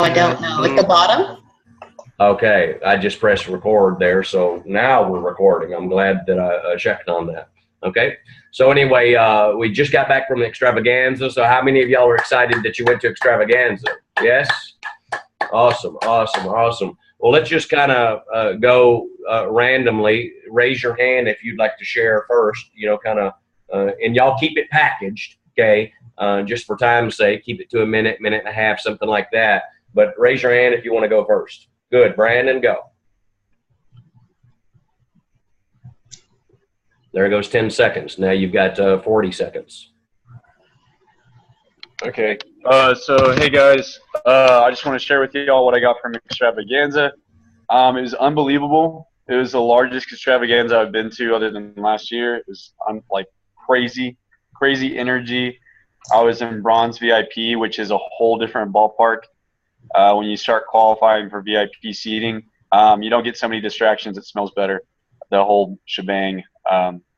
Oh, I don't know. At the bottom? Okay, I just pressed record there, so now we're recording. I'm glad that I checked on that. Okay, so anyway, we just got back from the extravaganza. So how many of y'all are excited that you went to extravaganza? Yes? Awesome, awesome, awesome. Well, let's just kind of go randomly. Raise your hand if you'd like to share first, you know, kind of, and y'all keep it packaged, okay? Just for time's sake, keep it to a minute, minute and a half, something like that. But raise your hand if you want to go first. Good, Brandon, go. There goes 10 seconds. Now you've got 40 seconds. Okay. So, hey, guys. I just want to share with you all what I got from Extravaganza. It was unbelievable. It was the largest extravaganza I've been to other than last year. It was like crazy energy. I was in bronze VIP, which is a whole different ballpark. When you start qualifying for VIP seating, you don't get so many distractions. It smells better, the whole shebang.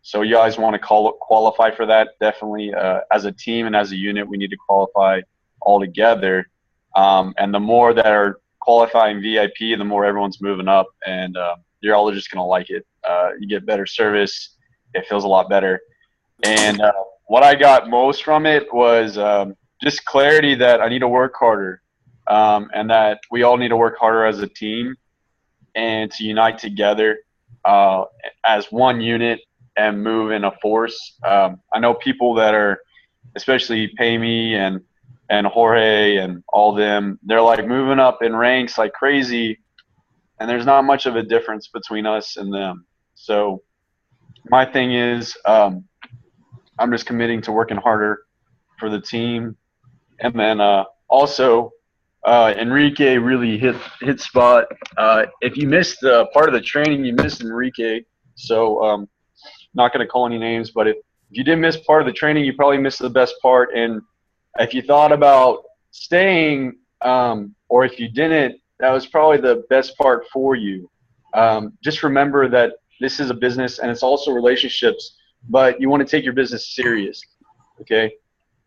So you guys want to qualify for that. Definitely, as a team and as a unit, we need to qualify all together. And the more that are qualifying VIP, the more everyone's moving up, and you're all just going to like it. You get better service. It feels a lot better. And what I got most from it was just clarity that I need to work harder. And that we all need to work harder as a team and to unite together as one unit and move in a force. I know people that are, especially Pamey and Jorge and all them, they're like moving up in ranks like crazy, and there's not much of a difference between us and them. So my thing is I'm just committing to working harder for the team. And then also Enrique really hit spot. If you missed the part of the training, you missed Enrique. So not going to call any names, but if you did miss part of the training, you probably missed the best part. And if you thought about staying, or if you didn't, that was probably the best part for you. Just remember that this is a business and it's also relationships, but you want to take your business serious. Okay.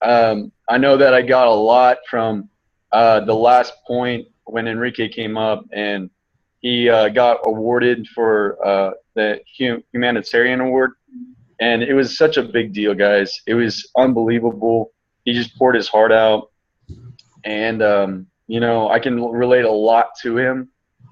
I know that I got a lot from the last point when Enrique came up and he got awarded for the humanitarian award, and it was such a big deal, guys. It was unbelievable. He just poured his heart out, and you know, I can relate a lot to him.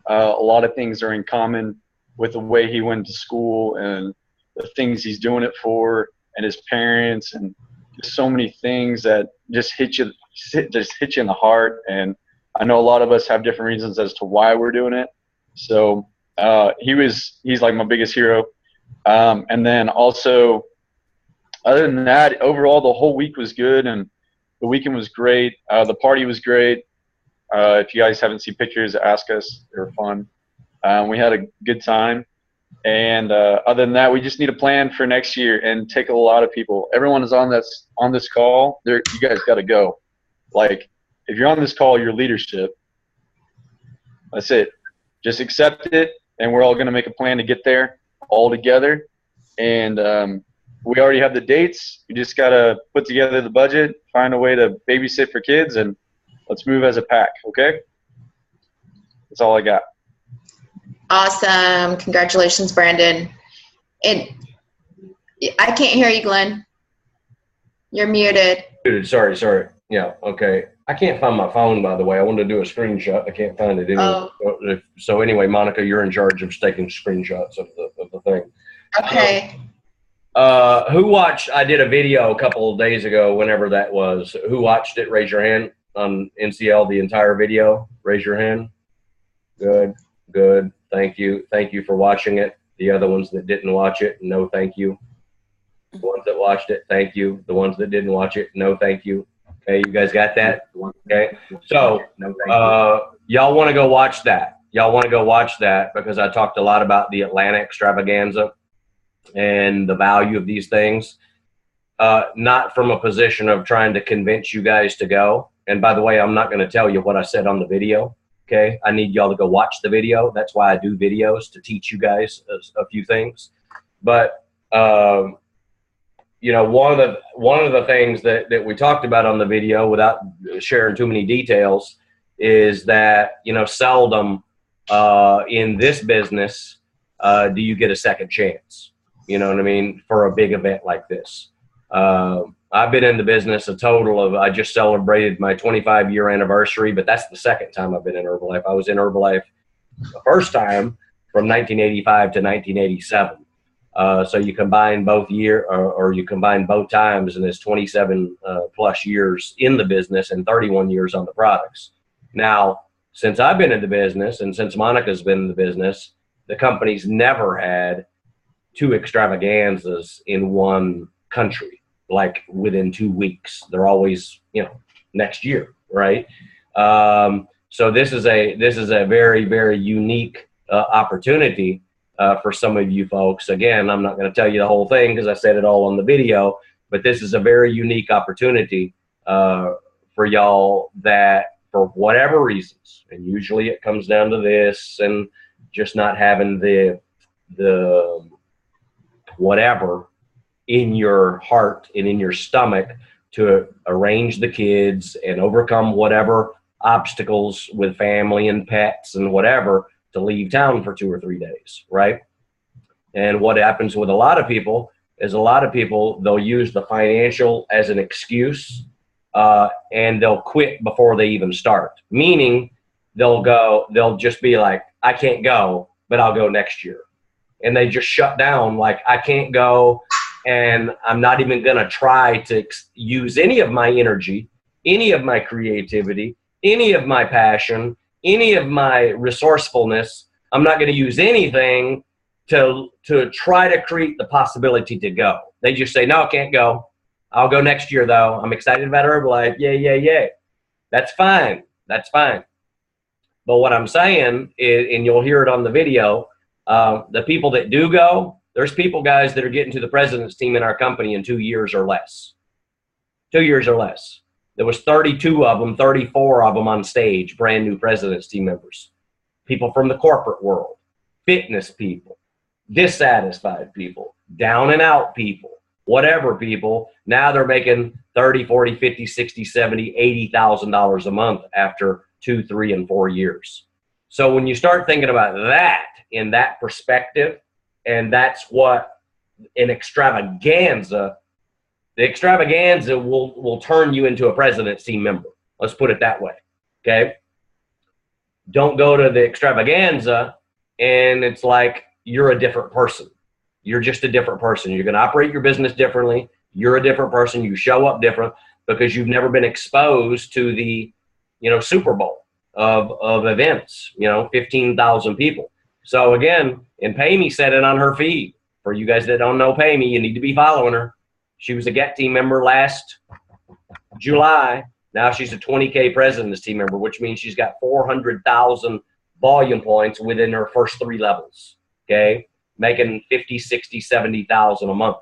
A lot of things are in common with the way he went to school and the things he's doing it for, and his parents, and just so many things that just hit you in the heart. And I know a lot of us have different reasons as to why we're doing it. So he's like my biggest hero. And then also, other than that, overall the whole week was good and the weekend was great. The party was great. If you guys haven't seen pictures, ask us. They were fun. We had a good time. And other than that, we just need a plan for next year and take a lot of people. Everyone is on this call. You guys got to go. Like, if you're on this call, you're leadership. That's it. Just accept it, and we're all going to make a plan to get there all together. And we already have the dates. We just got to put together the budget, find a way to babysit for kids, and let's move as a pack, okay? That's all I got. Awesome. Congratulations, Brandon. And I can't hear you, Glenn. You're muted. Sorry. Yeah, okay. I can't find my phone, by the way. I wanted to do a screenshot. I can't find it anyway. Oh. So anyway, Monica, you're in charge of taking screenshots of the thing. Okay. Who watched? I did a video a couple of days ago, whenever that was. Who watched it? Raise your hand on NCL, the entire video. Raise your hand. Good. Thank you. Thank you for watching it. The other ones that didn't watch it, no thank you. The ones that watched it, thank you. The ones that didn't watch it, no thank you. Okay, you guys got that? Okay, so y'all want to go watch that. Y'all want to go watch that because I talked a lot about the Atlanta extravaganza and the value of these things. Not from a position of trying to convince you guys to go. And by the way, I'm not going to tell you what I said on the video. Okay, I need y'all to go watch the video. That's why I do videos, to teach you guys a few things. But you know, one of the things that we talked about on the video, without sharing too many details, is that, you know, seldom in this business do you get a second chance. You know what I mean? For a big event like this. I've been in the business a total of, I just celebrated my 25-year anniversary, but that's the second time I've been in Herbalife. I was in Herbalife the first time from 1985 to 1987. So you combine both or you combine both times, and it's 27 plus years in the business and 31 years on the products. Now, since I've been in the business and since Monica's been in the business, the company's never had 2 extravaganzas in one country, like within 2 weeks. They're always, you know, next year, right? So this is a very, very unique opportunity for some of you folks. Again, I'm not going to tell you the whole thing because I said it all on the video, but this is a very unique opportunity for y'all that, for whatever reasons, and usually it comes down to this and just not having the whatever in your heart and in your stomach to arrange the kids and overcome whatever obstacles with family and pets and whatever to leave town for 2 or 3 days, right? And what happens with a lot of people is they'll use the financial as an excuse, and they'll quit before they even start. Meaning they'll just be like, I can't go, but I'll go next year. And they just shut down, like, I can't go, and I'm not even going to try to use any of my energy, any of my creativity, any of my passion, any of my resourcefulness. I'm not going to use anything to try to create the possibility to go. They just say, no, I can't go. I'll go next year, though. I'm excited about Herbalife. Yay, yay, yay. That's fine. That's fine. But what I'm saying is, and you'll hear it on the video, the people that do go, there's people, guys, that are getting to the president's team in our company in 2 years or less. 2 years or less. There was 32 of them, 34 of them on stage, brand new president's team members. People from the corporate world, fitness people, dissatisfied people, down and out people, whatever people. Now they're making 30, 40, 50, 60, 70, $80,000 a month after 2, 3, and 4 years. So when you start thinking about that in that perspective, and that's what an extravaganza, the extravaganza will turn you into a president's team member. Let's put it that way, okay? Don't go to the extravaganza and it's like you're a different person. You're just a different person. You're going to operate your business differently. You're a different person. You show up different because you've never been exposed to the, you know, Super Bowl of events, you know, 15,000 people. So again, and Pamey said it on her feed. For you guys that don't know Pamey, you need to be following her. She was a GET team member last July. Now she's a 20K president's team member, which means she's got 400,000 volume points within her first 3 levels, okay? Making 50, 60, 70,000 a month.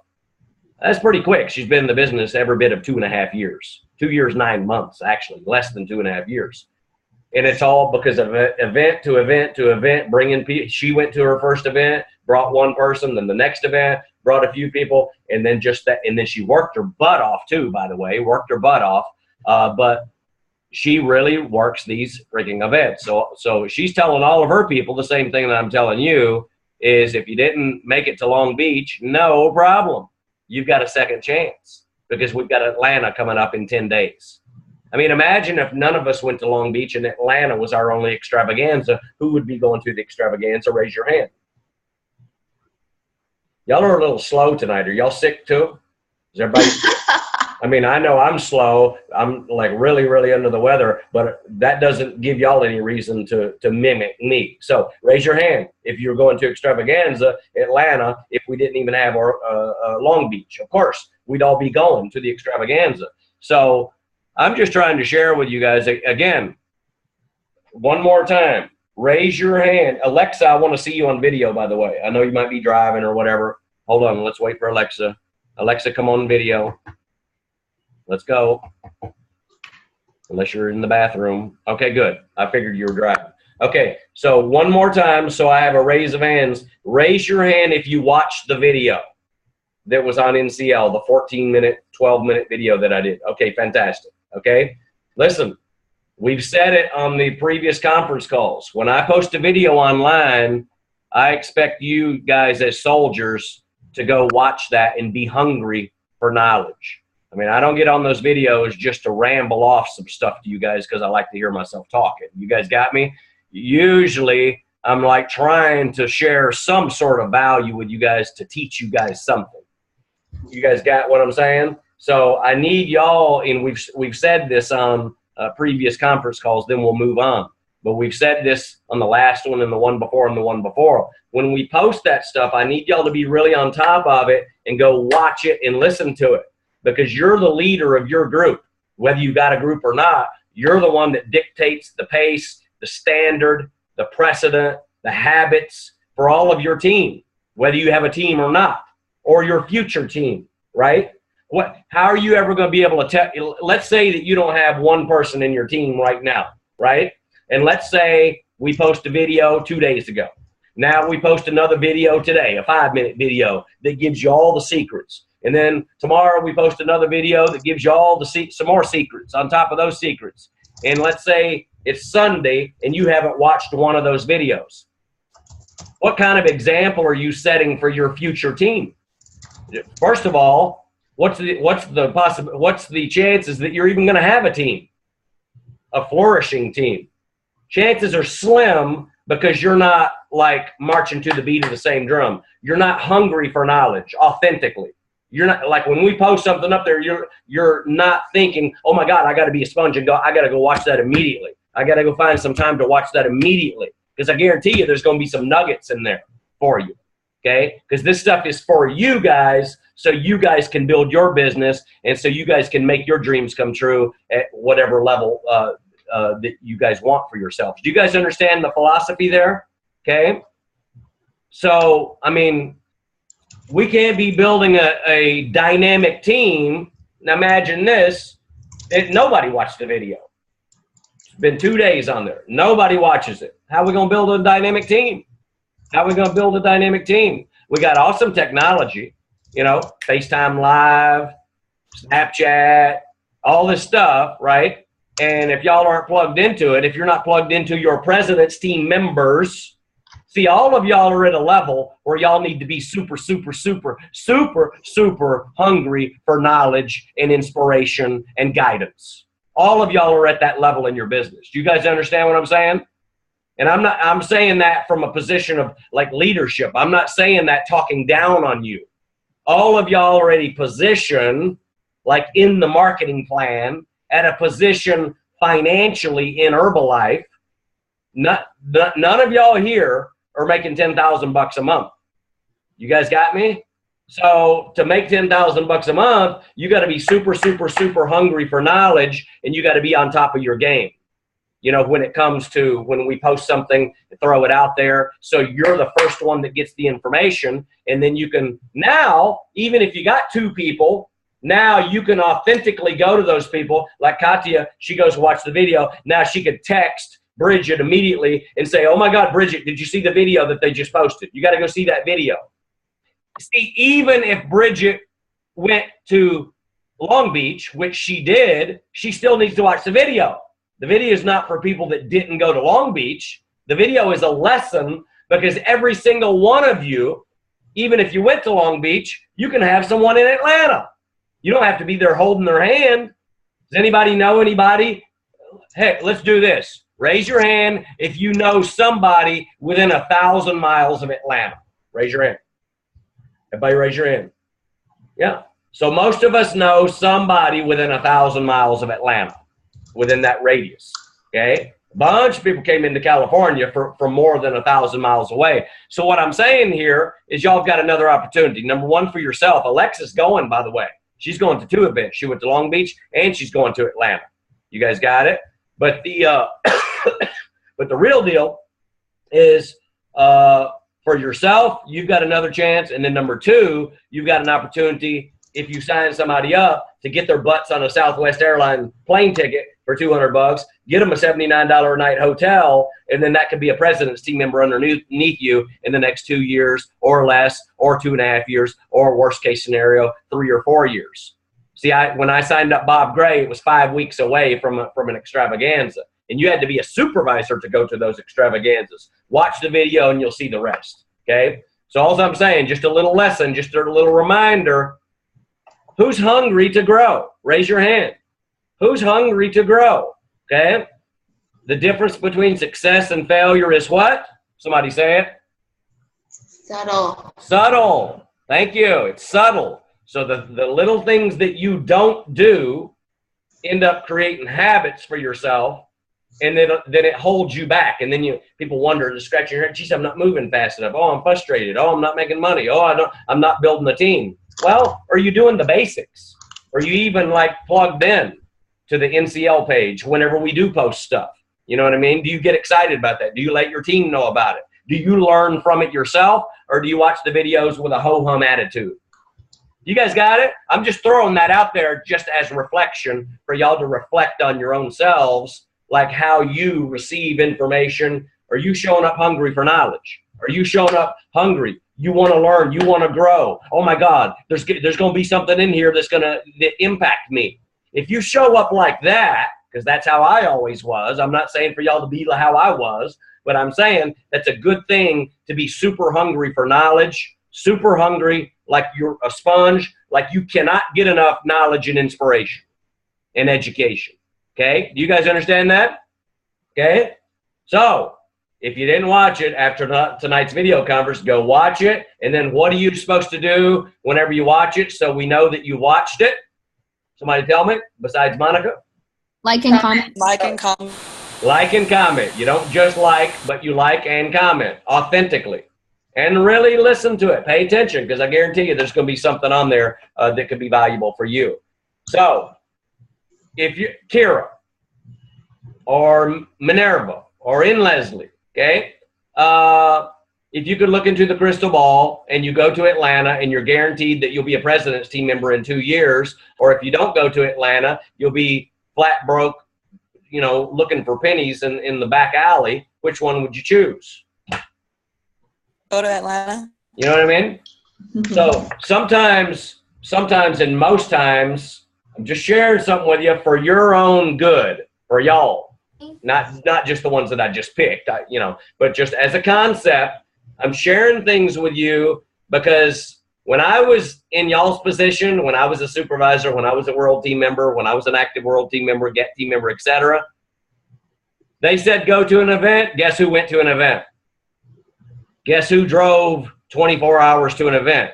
That's pretty quick. She's been in the business every bit of 2.5 years. 2 years, 9 months, actually, less than 2.5 years. And it's all because of event to event to event, bringing people. She went to her first event, brought one person, then the next event, brought a few people, and then just that. And then she worked her butt off too, by the way, worked her butt off. But she really works these freaking events. So she's telling all of her people the same thing that I'm telling you is if you didn't make it to Long Beach, no problem. You've got a second chance because we've got Atlanta coming up in 10 days. I mean, imagine if none of us went to Long Beach and Atlanta was our only extravaganza. Who would be going to the extravaganza? Raise your hand. Y'all are a little slow tonight. Are y'all sick too? Is everybody? I mean, I know I'm slow. I'm like really, really under the weather, but that doesn't give y'all any reason to mimic me. So raise your hand if you're going to extravaganza, Atlanta, if we didn't even have our Long Beach. Of course, we'd all be going to the extravaganza. So I'm just trying to share with you guys, again, one more time, raise your hand. Alexa, I want to see you on video, by the way. I know you might be driving or whatever. Hold on, let's wait for Alexa. Alexa, come on video. Let's go. Unless you're in the bathroom. Okay, good. I figured you were driving. Okay, so one more time, so I have a raise of hands. Raise your hand if you watched the video that was on NCL, the 14-minute, 12-minute video that I did. Okay, fantastic. Okay, listen, We've said it on the previous conference calls. When I post a video online, I expect you guys as soldiers to go watch that and be hungry for knowledge. I mean, I don't get on those videos just to ramble off some stuff to you guys because I like to hear myself talking. You guys got me? Usually, I'm like trying to share some sort of value with you guys to teach you guys something. You guys got what I'm saying? So I need y'all, and we've said this on previous conference calls, then we'll move on. But we've said this on the last one and the one before and the one before. When we post that stuff, I need y'all to be really on top of it and go watch it and listen to it, because you're the leader of your group. Whether you got a group or not, you're the one that dictates the pace, the standard, the precedent, the habits for all of your team, whether you have a team or not, or your future team, right? How are you ever going to be able to tell? Let's say that you don't have one person in your team right now, right? And let's say we post a video 2 days ago. Now we post another video today, a 5-minute video that gives you all the secrets. And then tomorrow we post another video that gives you all some more secrets on top of those secrets. And let's say it's Sunday and you haven't watched one of those videos. What kind of example are you setting for your future team? First of all, what's the chances that you're even going to have a team, a flourishing team? Chances are slim, because you're not like marching to the beat of the same drum. You're not hungry for knowledge authentically. You're not like, when we post something up there, you're not thinking, oh my God, I got to be a sponge and I got to go watch that immediately. I got to go find some time to watch that immediately, because I guarantee you there's going to be some nuggets in there for you. Okay? Because this stuff is for you guys, so you guys can build your business, and so you guys can make your dreams come true at whatever level that you guys want for yourselves. Do you guys understand the philosophy there? Okay? So, I mean, we can't be building a dynamic team. Now imagine this. Nobody watched the video. It's been 2 days on there. Nobody watches it. How are we going to build a dynamic team? How are we going to build a dynamic team? We got awesome technology, you know, FaceTime Live, Snapchat, all this stuff, right? And if y'all aren't plugged into it, if you're not plugged into your president's team members, see, all of y'all are at a level where y'all need to be super, super, super, super, super hungry for knowledge and inspiration and guidance. All of y'all are at that level in your business. Do you guys understand what I'm saying? And I'm saying that from a position of like leadership. I'm not saying that talking down on you. All of y'all already position, like in the marketing plan, at a position financially in Herbalife. None of y'all here are making $10,000 a month. You guys got me? So to make $10,000 a month, you got to be super, super, super hungry for knowledge, and you got to be on top of your game. You know, when it comes to when we post something, throw it out there. So you're the first one that gets the information. And then you can now, even if you got 2 people, now you can authentically go to those people. Like Katya, she goes watch the video. Now she could text Bridget immediately and say, oh my God, Bridget, did you see the video that they just posted? You got to go see that video. See, even if Bridget went to Long Beach, which she did, she still needs to watch the video. The video is not for people that didn't go to Long Beach. The video is a lesson, because every single one of you, even if you went to Long Beach, you can have someone in Atlanta. You don't have to be there holding their hand. Does anybody know anybody? Hey, let's do this. Raise your hand if you know somebody within 1,000 miles of Atlanta. Raise your hand. Everybody raise your hand. Yeah. So most of us know somebody within 1,000 miles of Atlanta, within that radius. Okay. A bunch of people came into California from more than 1,000 miles away. So what I'm saying here is y'all have got another opportunity. Number one, for yourself. Alexa's going, by the way. She's going to 2 events. She went to Long Beach and she's going to Atlanta. You guys got it? But the but the real deal is for yourself, you've got another chance. And then number 2, you've got an opportunity, if you sign somebody up, to get their butts on a Southwest Airlines plane ticket for $200, get them a $79 a night hotel, and then that could be a president's team member underneath you in the next 2 years or less, or 2.5 years, or worst case scenario, 3 or 4 years. See, when I signed up Bob Gray, it was 5 weeks away from an extravaganza. And you had to be a supervisor to go to those extravaganzas. Watch the video and you'll see the rest, okay? So all I'm saying, just a little lesson, just a little reminder, who's hungry to grow? Raise your hand. Who's hungry to grow, okay? The difference between success and failure is what? Somebody say it. Subtle. Subtle. Thank you. It's subtle. So the little things that you don't do end up creating habits for yourself, and then it holds you back. And then people wonder, scratching your head, geez, I'm not moving fast enough. Oh, I'm frustrated. Oh, I'm not making money. Oh, I'm not building a team. Well, are you doing the basics? Are you even like plugged in to the NCL page whenever we do post stuff? You know what I mean? Do you get excited about that? Do you let your team know about it? Do you learn from it yourself, or do you watch the videos with a ho-hum attitude? You guys got it? I'm just throwing that out there just as reflection for y'all to reflect on your own selves, like how you receive information. Are you showing up hungry for knowledge? Are you showing up hungry? You want to learn. You want to grow. Oh, my God, there's going to be something in here that's going to impact me. If you show up like that, because that's how I always was. I'm not saying for y'all to be how I was, but I'm saying that's a good thing to be super hungry for knowledge, super hungry like you're a sponge, like you cannot get enough knowledge and inspiration and education. Okay? Do you guys understand that? Okay? So, if you didn't watch it after tonight's video conference, go watch it. And then what are you supposed to do whenever you watch it so we know that you watched it? Somebody tell me, besides Monica? Like and comment. Like and comment. Like and comment. You don't just like, but you like and comment authentically. And really listen to it. Pay attention, because I guarantee you there's going to be something on there that could be valuable for you. So, if you, Kira, or Minerva, or in Leslie, okay, if you could look into the crystal ball and you go to Atlanta and you're guaranteed that you'll be a president's team member in 2 years, or if you don't go to Atlanta, you'll be flat broke, looking for pennies in the back alley, which one would you choose? Go to Atlanta. You know what I mean? So sometimes and most times, I'm just sharing something with you for your own good, for y'all. Not just the ones that I just picked, but just as a concept, I'm sharing things with you because when I was in y'all's position, when I was a supervisor, when I was a world team member, when I was an active world team member, get team member, etc., they said go to an event. Guess who went to an event? Guess who drove 24 hours to an event?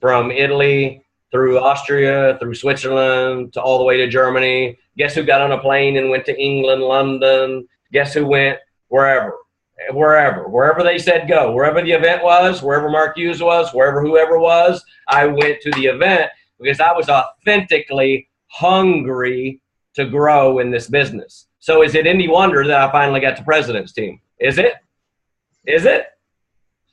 From Italy through Austria, through Switzerland, to all the way to Germany. Guess who got on a plane and went to England, London? Guess who went wherever they said go, wherever the event was, wherever Mark Hughes was, wherever whoever was, I went to the event because I was authentically hungry to grow in this business. So is it any wonder that I finally got the president's team? Is it? Is it?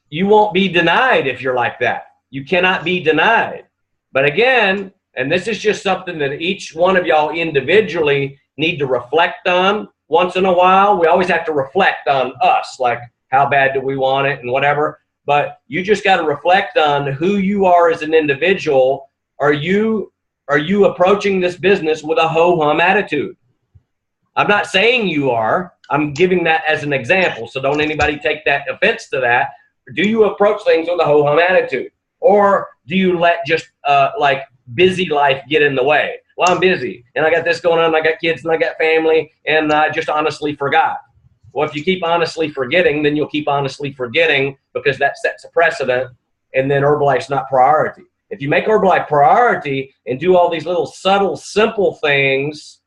You won't be denied if you're like that. You cannot be denied. But again, and this is just something that each one of y'all individually need to reflect on once in a while. We always have to reflect on us, like how bad do we want it and whatever. But you just got to reflect on who you are as an individual. Are you approaching this business with a ho-hum attitude? I'm not saying you are. I'm giving that as an example, so don't anybody take that offense to that. Do you approach things with a ho-hum attitude? Or do you let just like busy life get in the way? Well, I'm busy, and I got this going on, and I got kids, and I got family, and I just honestly forgot. Well, if you keep honestly forgetting, then you'll keep honestly forgetting because that sets a precedent, and then Herbalife's not priority. If you make Herbalife priority and do all these little subtle, simple things,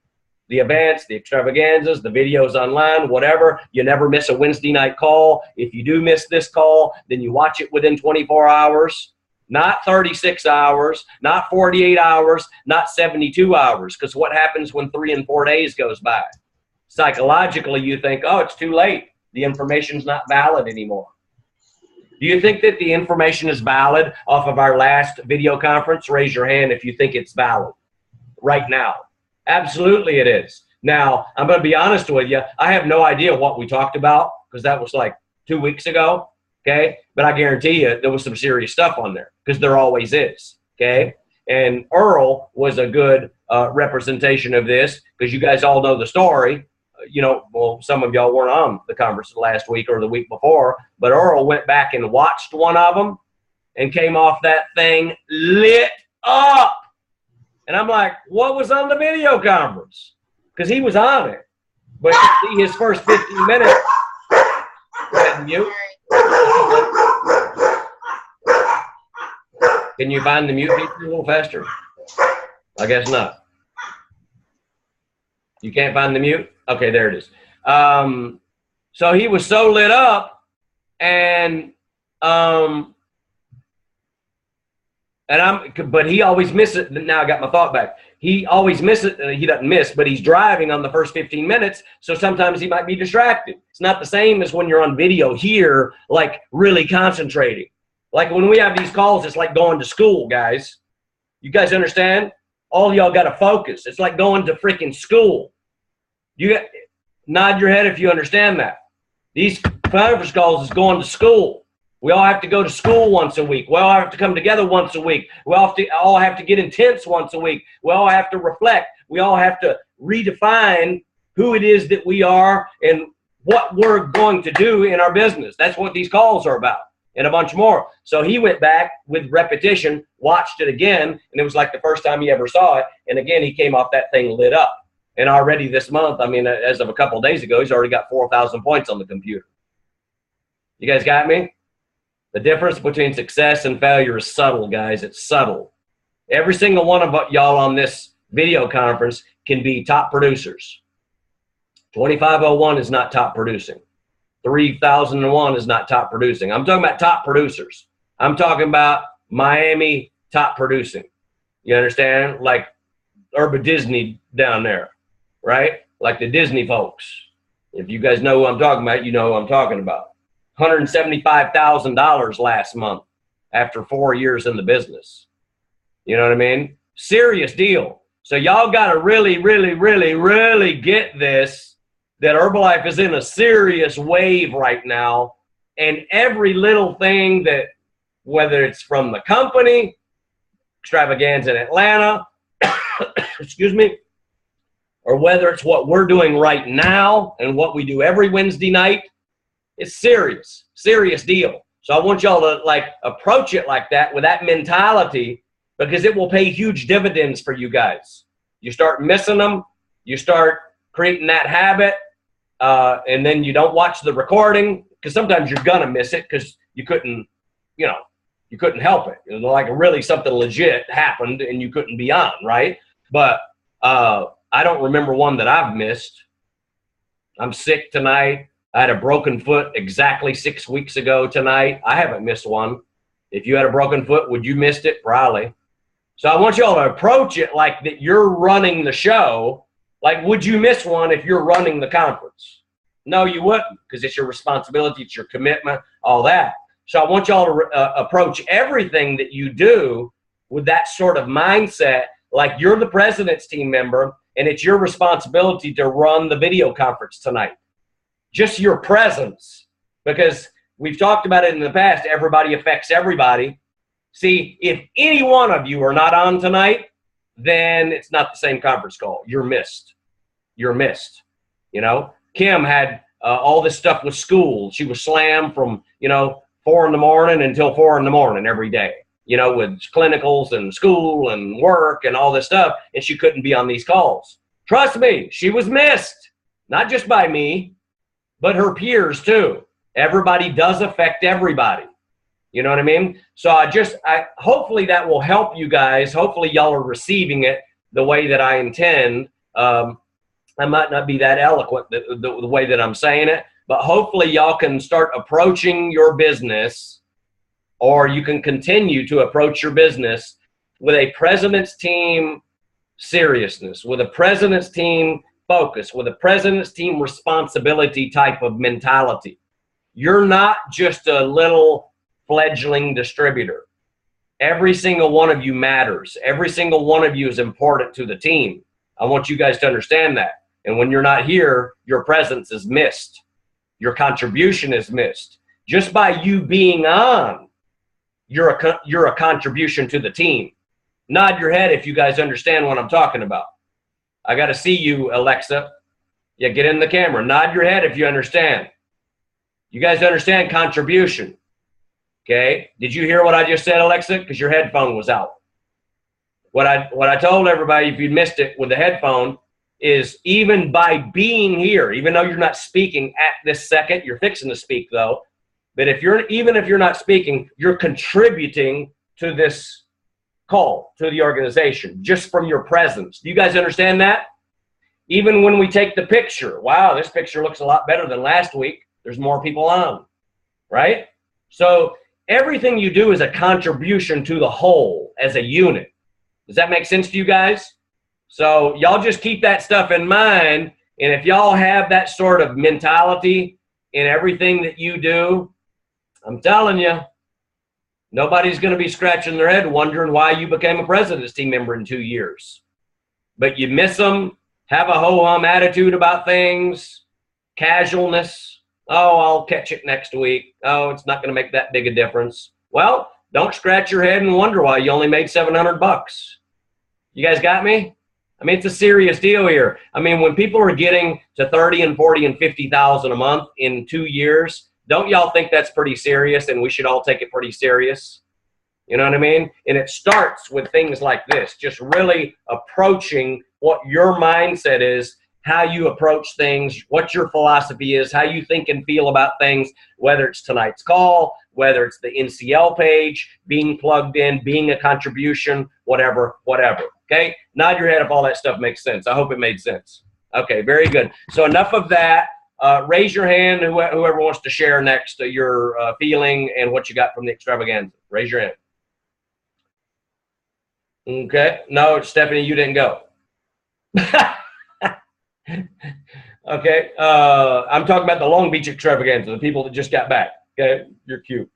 the events, the extravaganzas, the videos online, whatever, you never miss a Wednesday night call. If you do miss this call, then you watch it within 24 hours. Not 36 hours, not 48 hours, not 72 hours. Because what happens when 3 and 4 days goes by? Psychologically, you think, oh, it's too late. The information's not valid anymore. Do you think that the information is valid off of our last video conference? Raise your hand if you think it's valid right now. Absolutely it is. Now, I'm going to be honest with you. I have no idea what we talked about because that was like 2 weeks ago. Okay, but I guarantee you there was some serious stuff on there because there always is. Okay, And Earl was a good representation of this because you guys all know the story. You know, well, some of y'all weren't on the conference last week or the week before, but Earl went back and watched one of them and came off that thing lit up. And I'm like, what was on the video conference? Because he was on it. But you see his first 15 minutes. Go ahead and mute. Can you find the mute feature a little faster? I guess not. You can't find the mute? Okay, there it is. So he was so lit up, but he always misses it. Now I got my thought back. He always misses it. He doesn't miss, but he's driving on the first 15 minutes, so sometimes he might be distracted. It's not the same as when you're on video here, like really concentrating. Like when we have these calls, it's like going to school, guys. You guys understand? All y'all got to focus. It's like going to freaking school. Nod your head if you understand that. These conference calls is going to school. We all have to go to school once a week. We all have to come together once a week. We all have to get intense once a week. We all have to reflect. We all have to redefine who it is that we are and what we're going to do in our business. That's what these calls are about, and a bunch more. So he went back with repetition, watched it again, and it was like the first time he ever saw it. And again, he came off that thing lit up. And already this month, I mean, as of a couple of days ago, he's already got 4,000 points on the computer. You guys got me? The difference between success and failure is subtle, guys. It's subtle. Every single one of y'all on this video conference can be top producers. 2501 is not top producing. 3001 is not top producing. I'm talking about top producers. I'm talking about Miami top producing. You understand? Like Urban Disney down there, right? Like the Disney folks. If you guys know who I'm talking about, you know who I'm talking about. $175,000 last month after 4 years in the business. You know what I mean? Serious deal. So y'all got to really, really, really, really get this, that Herbalife is in a serious wave right now. And every little thing that, whether it's from the company, Extravaganza in Atlanta, excuse me, or whether it's what we're doing right now and what we do every Wednesday night, it's serious deal. So I want y'all to like approach it like that with that mentality, because it will pay huge dividends for you guys. You start missing them, you start creating that habit, and then you don't watch the recording, because sometimes you're gonna miss it because you couldn't help it. It was like really something legit happened and you couldn't be on, right? But I don't remember one that I've missed. I'm sick tonight. I had a broken foot exactly 6 weeks ago tonight. I haven't missed one. If you had a broken foot, would you missed it? Probably. So I want y'all to approach it like that you're running the show. Like, would you miss one if you're running the conference? No, you wouldn't, because it's your responsibility, it's your commitment, all that. So I want y'all to approach everything that you do with that sort of mindset, like you're the president's team member and it's your responsibility to run the video conference tonight. Just your presence, because we've talked about it in the past, everybody affects everybody. See, if any one of you are not on tonight, then it's not the same conference call. You're missed. You're missed. You know, Kim had all this stuff with school. She was slammed from, 4 in the morning until 4 in the morning every day, with clinicals and school and work and all this stuff, and she couldn't be on these calls. Trust me, she was missed, not just by me, but her peers too. Everybody does affect everybody. You know what I mean? So hopefully that will help you guys. Hopefully y'all are receiving it the way that I intend. I might not be that eloquent the way that I'm saying it, but hopefully y'all can start approaching your business, or you can continue to approach your business with a president's team seriousness, with a president's team focus, with a president's team responsibility type of mentality. You're not just a little fledgling distributor. Every single one of you matters. Every single one of you is important to the team. I want you guys to understand that. And when you're not here, your presence is missed. Your contribution is missed. Just by you being on, you're a contribution to the team. Nod your head if you guys understand what I'm talking about. I got to see you, Alexa. Yeah, get in the camera. Nod your head if you understand. You guys understand contribution. Okay? Did you hear what I just said, Alexa? Because your headphone was out. What I told everybody, if you missed it with the headphone, is even by being here, even though you're not speaking at this second, you're fixing to speak though, but even if you're not speaking, you're contributing to this call, to the organization, just from your presence. Do you guys understand that? Even when we take the picture, wow, this picture looks a lot better than last week. There's more people on, right? So everything you do is a contribution to the whole as a unit. Does that make sense to you guys? So y'all just keep that stuff in mind. And if y'all have that sort of mentality in everything that you do, I'm telling you, nobody's going to be scratching their head wondering why you became a president's team member in 2 years. But you miss them, have a ho-hum attitude about things, casualness. Oh, I'll catch it next week. Oh, it's not going to make that big a difference. Well, don't scratch your head and wonder why you only made $700. You guys got me? I mean, it's a serious deal here. I mean, when people are getting to 30 and 40 and 50,000 a month in 2 years, don't y'all think that's pretty serious and we should all take it pretty serious? You know what I mean? And it starts with things like this, just really approaching what your mindset is, how you approach things, what your philosophy is, how you think and feel about things, whether it's tonight's call, whether it's the NCL page, being plugged in, being a contribution, whatever. Okay? Nod your head if all that stuff makes sense. I hope it made sense. Okay, very good. So enough of that. Raise your hand, whoever wants to share next your feeling and what you got from the extravaganza. Raise your hand. Okay. No, Stephanie, you didn't go. Okay. I'm talking about the Long Beach extravaganza, the people that just got back. Okay. You're cute.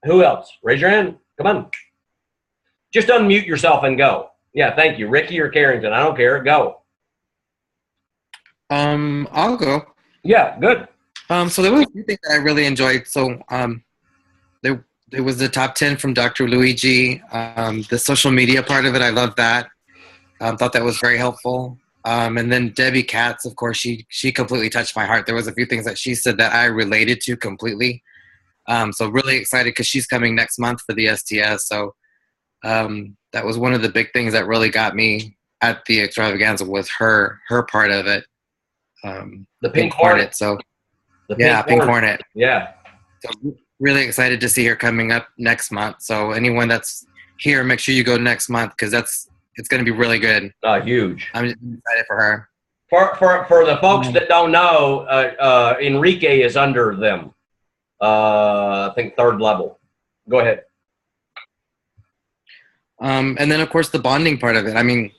Who else? Raise your hand. Come on. Just unmute yourself and go. Yeah, thank you. Ricky or Carrington. I don't care. Go. I'll go. Yeah, good. So there was a few things that I really enjoyed. So there was the top 10 from Dr. Luigi. The social media part of it, I loved that. Thought that was very helpful. And then Debbie Katz, of course, she completely touched my heart. There was a few things that she said that I related to completely. So really excited because she's coming next month for the STS. So that was one of the big things that really got me at the extravaganza was her part of it. The Pink Hornet. So Pink Hornet. Yeah. So really excited to see her coming up next month. So anyone that's here, make sure you go next month because it's going to be really good. Huge. I'm just excited for her. For the folks that don't know, Enrique is under them. I think 3rd level. Go ahead. And then, of course, the bonding part of it. I mean,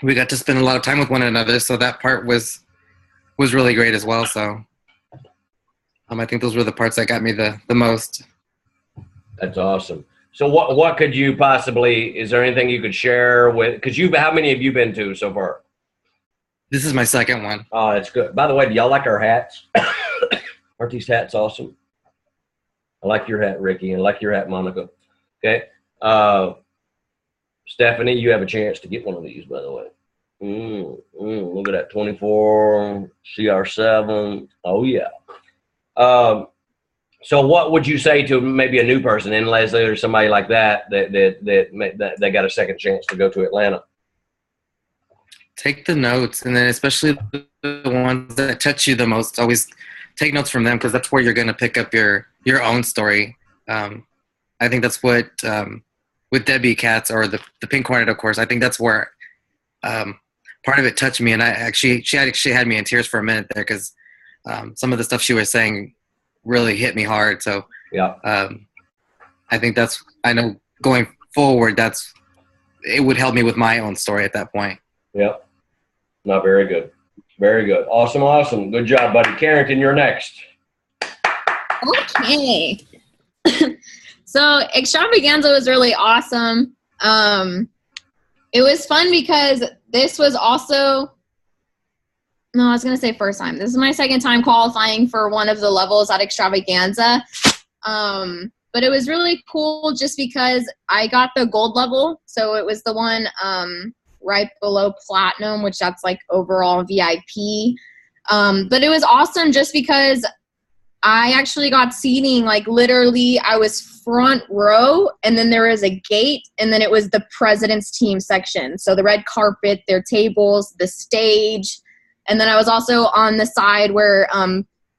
we got to spend a lot of time with one another, so that part was really great as well. So I think those were the parts that got me the most. That's awesome. So what could you possibly, is there anything you could share with, because how many have you been to so far? This is my 2nd one. Oh, that's good. By the way, do y'all like our hats? Aren't these hats awesome? I like your hat, Ricky, and I like your hat, Monica. Okay. Stephanie, you have a chance to get one of these, by the way. Look at that, 24, CR7. Oh, yeah. So what would you say to maybe a new person, in Leslie or somebody like that they got a second chance to go to Atlanta? Take the notes, and then especially the ones that touch you the most, always take notes from them because that's where you're going to pick up your own story. I think that's what with Debbie Katz or the Pink Hornet, of course, I think that's where part of it touched me, and she actually had me in tears for a minute there because some of the stuff she was saying really hit me hard. So yeah, I think I know going forward, it would help me with my own story at that point. Yeah. No, very good. Very good. Awesome. Good job, buddy. Carrington, you're next. Okay. So extravaganza was really awesome. It was fun because this was also, no, I was going to say first time. This is my 2nd time qualifying for one of the levels at extravaganza. but it was really cool just because I got the gold level. So it was the one right below platinum, which that's like overall VIP. But it was awesome just because I actually got seating, like literally I was front row, and then there was a gate, and then it was the president's team section. So the red carpet, their tables, the stage, and then I was also on the side where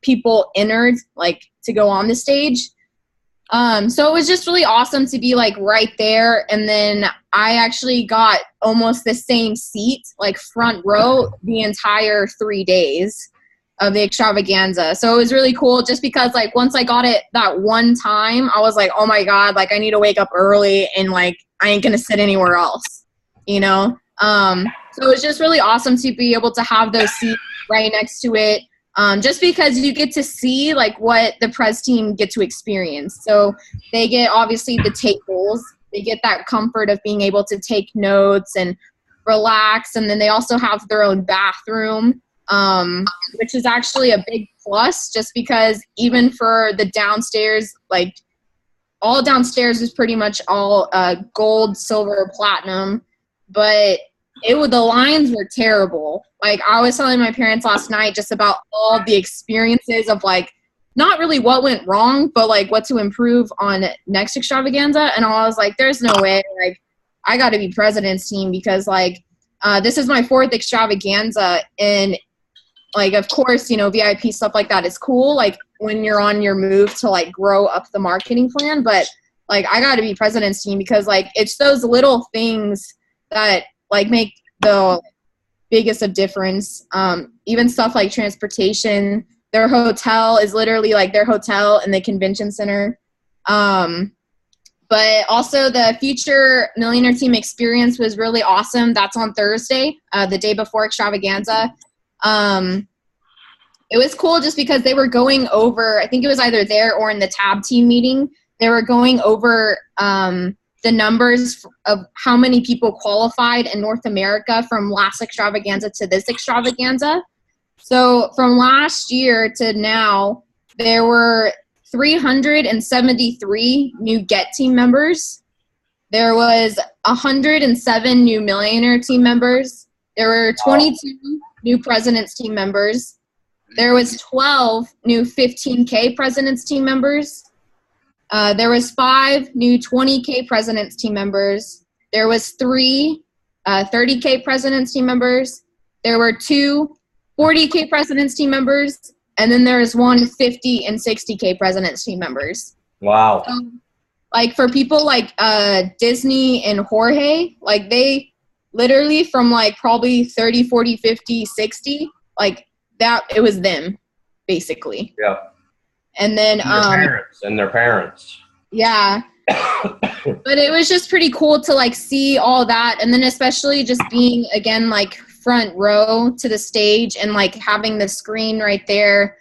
people entered like to go on the stage. So it was just really awesome to be like right there. And then I actually got almost the same seat, like front row, the entire 3 days of the extravaganza. So it was really cool just because like once I got it that one time, I was like, oh my God, like I need to wake up early and like I ain't gonna sit anywhere else, you know? So it was just really awesome to be able to have those seats right next to it. Just because you get to see like what the press team get to experience. So they get obviously the tables, they get that comfort of being able to take notes and relax. And then they also have their own bathroom, which is actually a big plus just because even for the downstairs, like all downstairs is pretty much all gold, silver, platinum, but the lines were terrible. Like I was telling my parents last night just about all the experiences of like not really what went wrong, but like what to improve on next extravaganza. And I was like, there's no way, like I got to be president's team because like this is my 4th extravaganza, and like of course, you know, VIP stuff like that is cool, like when you're on your move to like grow up the marketing plan, but like I got to be president's team because like it's those little things that like make the biggest of difference. Even stuff like transportation, their hotel is literally like their hotel in the convention center. But also the Future Millionaire Team experience was really awesome. That's on Thursday, the day before extravaganza. It was cool just because they were going over, I think it was either there or in the tab team meeting, they were going over the numbers of how many people qualified in North America from last extravaganza to this extravaganza. So from last year to now, there were 373 new GET team members. There was 107 new Millionaire team members. There were 22 new President's team members. There was 12 new 15K President's team members. There was 5 new 20K President's team members. There was 3 30K President's team members. There were 2 40K President's team members. And then there was 1 50 and 60K President's team members. Wow. So, like for people like Disney and Jorge, like they literally from like probably 30, 40, 50, 60, like that, it was them basically. Yeah. And then their parents. Yeah. But it was just pretty cool to like see all that, and then especially just being again like front row to the stage and like having the screen right there,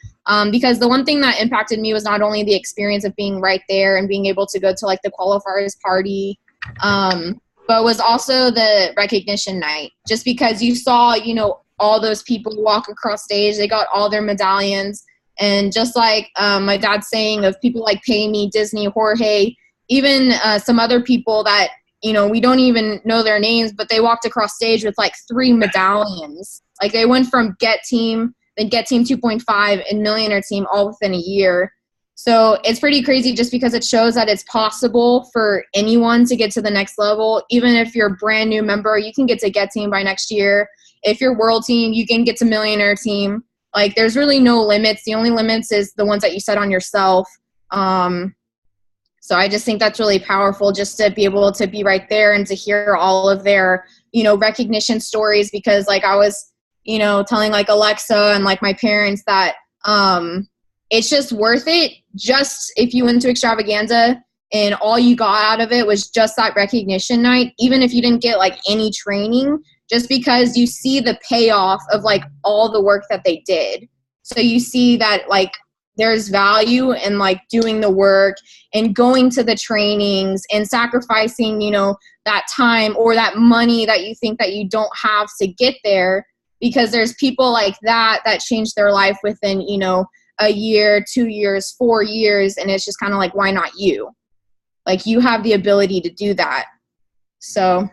because the one thing that impacted me was not only the experience of being right there and being able to go to like the qualifiers party, but was also the recognition night, just because you saw, you know, all those people walk across stage, they got all their medallions. And just like my dad's saying of people like Pamey, Disney, Jorge, even some other people that, you know, we don't even know their names, but they walked across stage with like 3 medallions. Like they went from GET Team, then GET Team 2.5 and Millionaire Team all within a year. So it's pretty crazy just because it shows that it's possible for anyone to get to the next level. Even if you're a brand new member, you can get to GET Team by next year. If you're World Team, you can get to Millionaire Team. Like, there's really no limits. The only limits is the ones that you set on yourself. So I just think that's really powerful just to be able to be right there and to hear all of their, you know, recognition stories, because, like, I was, you know, telling, like, Alexa and, like, my parents that it's just worth it just if you went to Extravaganza and all you got out of it was just that recognition night, even if you didn't get, like, any training, just because you see the payoff of, like, all the work that they did. So you see that, like, there's value in, like, doing the work and going to the trainings and sacrificing, you know, that time or that money that you think that you don't have to get there, because there's people like that that change their life within, you know, a year, 2 years, 4 years, and it's just kind of like, why not you? Like, you have the ability to do that. So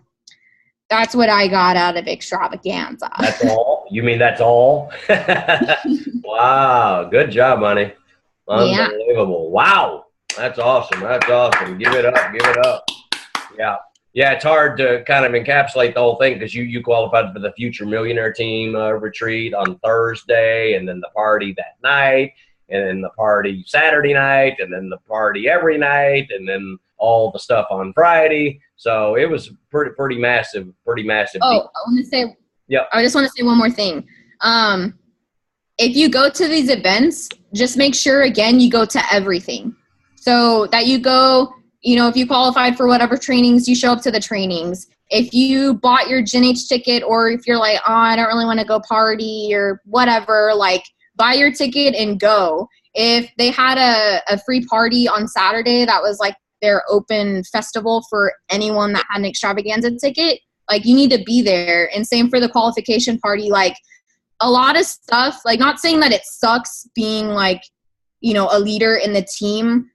that's what I got out of Extravaganza. That's all? You mean that's all? Wow. Good job, honey. Yeah. Unbelievable. Wow. That's awesome. That's awesome. Give it up. Give it up. Yeah. Yeah, it's hard to kind of encapsulate the whole thing because you qualified for the Future Millionaire Team retreat on Thursday, and then the party that night, and then the party Saturday night, and then the party every night, and then all the stuff on Friday. So it was pretty massive, pretty massive. Oh, I want to say, yeah. I just want to say one more thing. If you go to these events, just make sure, again, you go to everything. So that you go, you know, if you qualified for whatever trainings, you show up to the trainings. If you bought your Gen H ticket, or if you're like, oh, I don't really want to go party or whatever, like, buy your ticket and go. If they had a free party on Saturday, that was like their open festival for anyone that had an Extravaganza ticket, like, you need to be there. And same for the qualification party. Like, a lot of stuff, like, not saying that it sucks being like, you know, a leader in the team,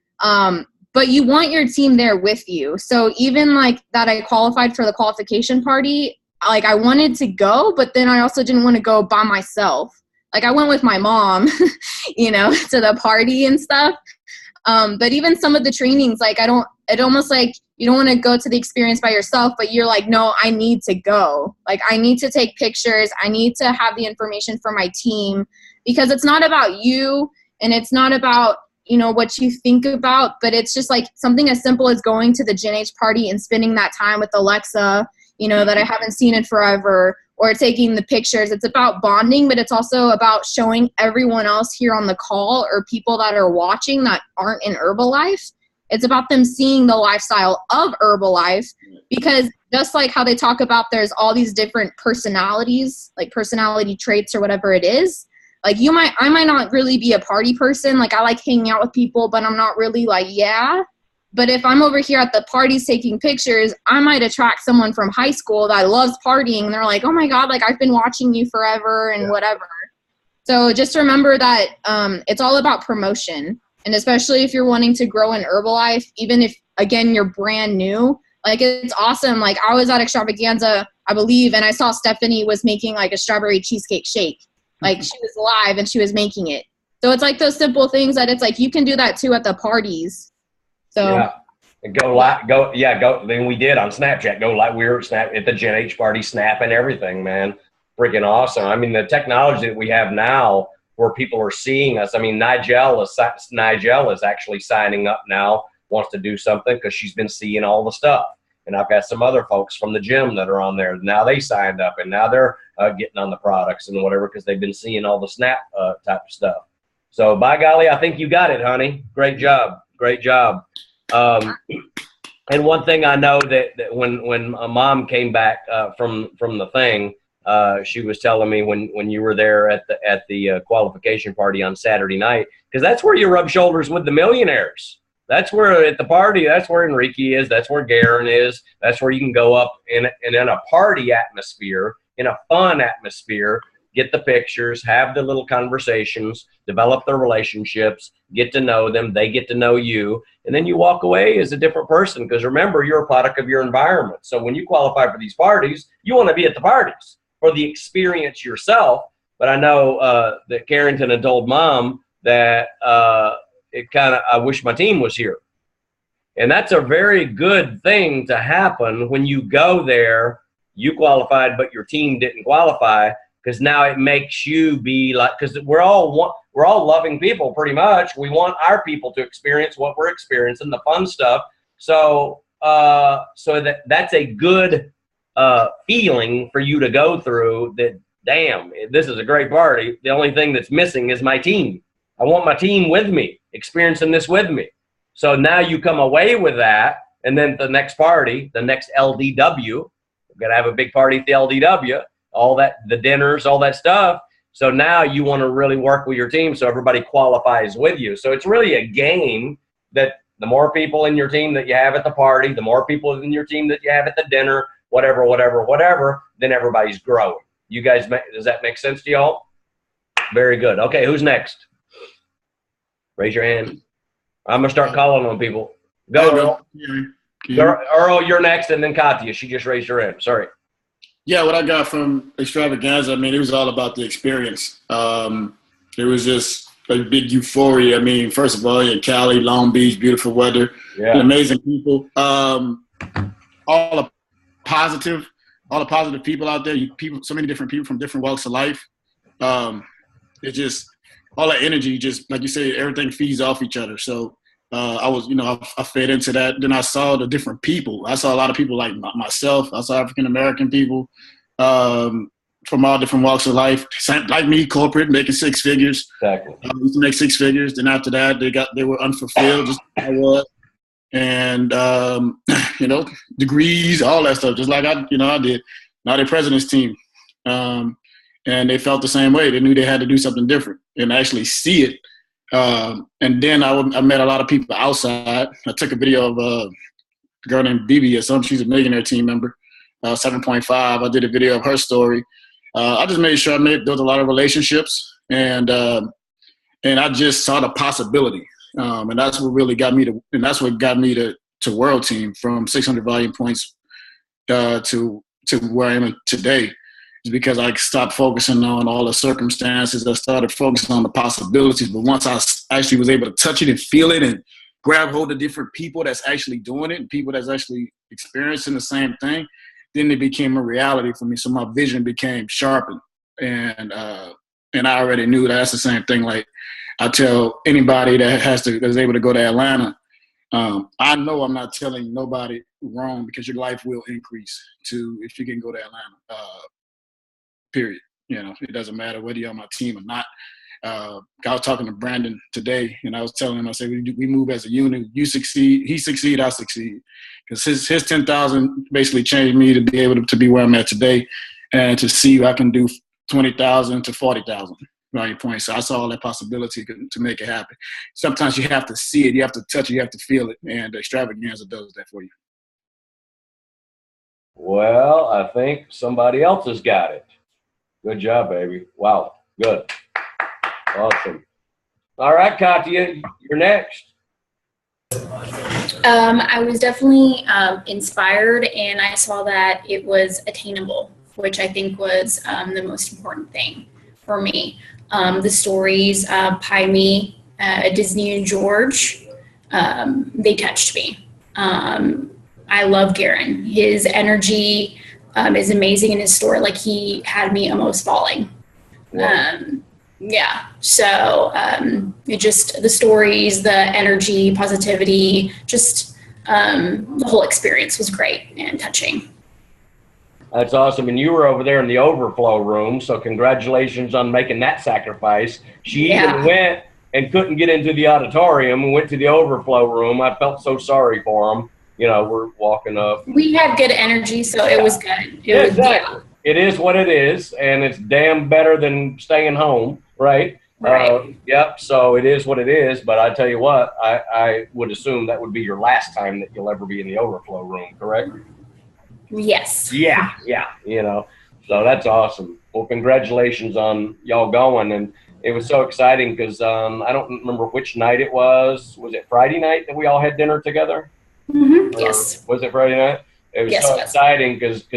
but you want your team there with you. So even like that, I qualified for the qualification party. Like, I wanted to go, but then I also didn't want to go by myself. Like, I went with my mom, you know, to the party and stuff. But even some of the trainings, like, it almost like you don't want to go to the experience by yourself, but you're like, no, I need to go. Like, I need to take pictures. I need to have the information for my team, because it's not about you, and it's not about, you know, what you think about, but it's just like something as simple as going to the Gen H party and spending that time with Alexa, you know, that I haven't seen in forever, or taking the pictures. It's about bonding, but it's also about showing everyone else here on the call, or people that are watching that aren't in Herbalife. It's about them seeing the lifestyle of Herbalife, because just like how they talk about there's all these different personalities, like personality traits or whatever it is. Like, I might not really be a party person. Like, I like hanging out with people, but I'm not really like, yeah. But if I'm over here at the parties taking pictures, I might attract someone from high school that loves partying. And they're like, oh my God, like, I've been watching you forever and whatever. So just remember that it's all about promotion. And especially if you're wanting to grow in Herbalife, even if, again, you're brand new, like, it's awesome. Like, I was at Extravaganza, I believe, and I saw Stephanie was making like a strawberry cheesecake shake. Like, she was live and she was making it. So it's like those simple things that it's like you can do that too at the parties. So yeah. Go live, go. Then we did on Snapchat. Go live. We were at the Gen H party, snapping everything, man. Freaking awesome. I mean, the technology that we have now, where people are seeing us. I mean, Nigel is actually signing up now. Wants to do something because she's been seeing all the stuff. And I've got some other folks from the gym that are on there. Now they signed up, and now they're getting on the products and whatever, because they've been seeing all the Snap type of stuff. So by golly, I think you got it, honey. Great job. Great job. And one thing I know that when a mom came back from the thing, she was telling me when you were there at the qualification party on Saturday night, because that's where you rub shoulders with the millionaires. That's where at the party, that's where Enrique is, that's where Garen is, that's where you can go up in a party atmosphere, in a fun atmosphere, get the pictures, have the little conversations, develop the relationships, get to know them, they get to know you, and then you walk away as a different person, because remember, you're a product of your environment. So when you qualify for these parties, you want to be at the parties for the experience yourself. But I know that Carrington had told Mom that I wish my team was here. And that's a very good thing to happen when you go there, you qualified, but your team didn't qualify, because now it makes you be like, because we're all loving people pretty much. We want our people to experience what we're experiencing, the fun stuff. So that's a good feeling for you to go through, that, damn, this is a great party. The only thing that's missing is my team. I want my team with me, experiencing this with me. So now you come away with that, and then the next party, the next LDW, we're going to have a big party at the LDW, all that, the dinners, all that stuff. So now you want to really work with your team so everybody qualifies with you. So it's really a game that the more people in your team that you have at the party, the more people in your team that you have at the dinner, whatever, then everybody's growing. You guys, does that make sense to y'all? Very good. Okay, who's next? Raise your hand. I'm going to start calling on people. Go, Go. Earl. Earl, you're next, and then Katya. She just raised her hand. Sorry. Yeah, what I got from Extravaganza, I mean, it was all about the experience. It was just a big euphoria. I mean, first of all, in Cali, Long Beach, beautiful weather, Yeah. amazing people. All the positive people out there. People, so many different people from different walks of life. It just all that energy, just like you say, everything feeds off each other. So I was, I fed into that. Then I saw the different people. I saw a lot of people like myself. I saw African American people from all different walks of life, like me, corporate, making six figures. Exactly. Used to make six figures. Then after that, they were unfulfilled, just like I was. And degrees, all that stuff, just like I did. Now they're president's team, and they felt the same way. They knew they had to do something different and actually see it. And then I met a lot of people outside. I took a video of a girl named Bibi or something. She's a millionaire team member, 7.5. I did a video of her story. I just made sure I built a lot of relationships, and I just saw the possibility. And that's what really got me to World Team, from 600 volume points to where I am today, is because I stopped focusing on all the circumstances. I started focusing on the possibilities. But once I actually was able to touch it and feel it and grab hold of different people that's actually doing it and people that's actually experiencing the same thing, then it became a reality for me. So my vision became sharpened, and I already knew that's the same thing. Like, I tell anybody that's able to go to Atlanta, I know I'm not telling nobody wrong, because your life will increase if you can go to Atlanta. Period. It doesn't matter whether you're on my team or not. I was talking to Brandon today, and I was telling him, I said, we move as a unit. You succeed, he succeed, I succeed, because his 10,000 basically changed me to be able to be where I'm at today, and to see I can do 20,000 to 40,000. Value points. So I saw all that possibility to make it happen. Sometimes you have to see it, you have to touch it, you have to feel it, and Extravaganza does that for you. Well, I think somebody else has got it. Good job, baby. Wow, good. Awesome. All right, Katya, you're next. I was definitely inspired, and I saw that it was attainable, which I think was the most important thing for me. The stories, Pie Me, Disney and George, they touched me. I love Garen. His energy is amazing in his story. Like, he had me almost falling. Yeah. So it just, the stories, the energy, positivity, just the whole experience was great and touching. That's awesome. And you were over there in the overflow room, so congratulations on making that sacrifice. She even went and couldn't get into the auditorium and went to the overflow room. I felt so sorry for them. We're walking up. We had good energy, so it was good. Exactly. It is what it is, and it's damn better than staying home, right? Right. Yep, so it is what it is, but I tell you what, I would assume that would be your last time that you'll ever be in the overflow room, correct? Yes. Yeah, so that's awesome. Well, congratulations on y'all going, and it was so exciting because I don't remember which night it was. Was it Friday night that we all had dinner together? Mm-hmm. Yes. Was it Friday night? It was so exciting because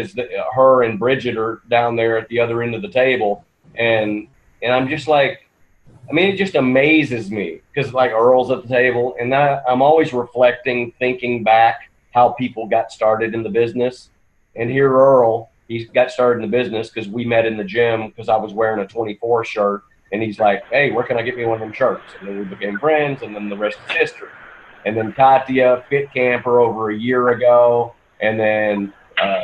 her and Bridget are down there at the other end of the table, and I'm just like, I mean, it just amazes me because like Earl's at the table, and I'm always reflecting, thinking back how people got started in the business. And here Earl, he got started in the business because we met in the gym because I was wearing a 24 shirt, and he's like, hey, where can I get me one of them shirts? And then we became friends, and then the rest is history. And then Katya, fit camper over a year ago, and then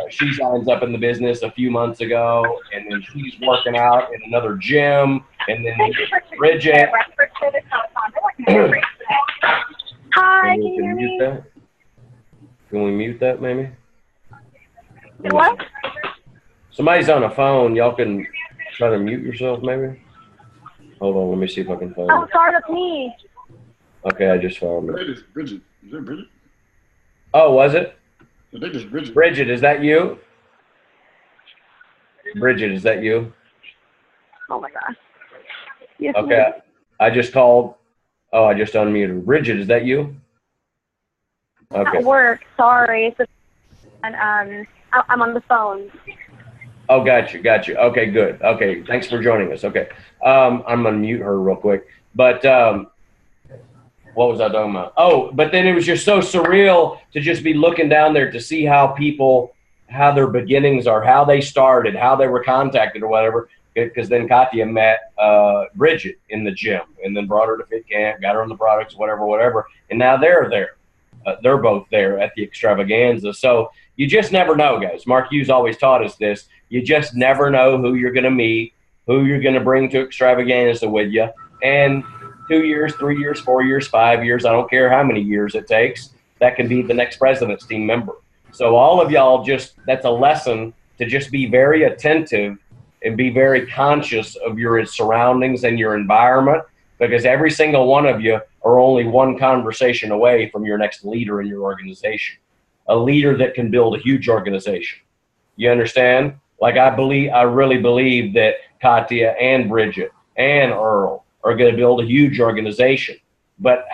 she signs up in the business a few months ago, and then she's working out in another gym, and then Bridget. Hi, can you hear me? Can we mute that, maybe? What? Somebody's on a phone. Y'all can try to mute yourself, maybe? Hold on, let me see if I can find Oh, it. sorry, that's me. Okay, I just found it. Is Bridget? Is that Bridget? Oh, was it? I think it's Bridget. Bridget, is that you? Bridget, is that you? Oh my gosh. Yes, Okay, ma'am. I just called. Oh, I just unmuted. Bridget, is that you? Okay. At work. Sorry. And I'm on the phone. Oh, got you. Okay, good. Okay, thanks for joining us. Okay, I'm gonna mute her real quick. But what was I talking about? Oh, but then it was just so surreal to just be looking down there to see how people, how their beginnings are, how they started, how they were contacted or whatever. Because then Katya met Bridget in the gym and then brought her to Fit Camp, got her on the products, whatever. And now they're there. They're both there at the extravaganza. So you just never know, guys. Mark Hughes always taught us this. You just never know who you're going to meet, who you're going to bring to extravaganza with you. And 2 years, 3 years, 4 years, 5 years, I don't care how many years it takes, that can be the next president's team member. So all of y'all that's a lesson to just be very attentive and be very conscious of your surroundings and your environment, because every single one of you are only one conversation away from your next leader in your organization, a leader that can build a huge organization. You understand? Like I really believe that Katya and Bridget and Earl are going to build a huge organization. But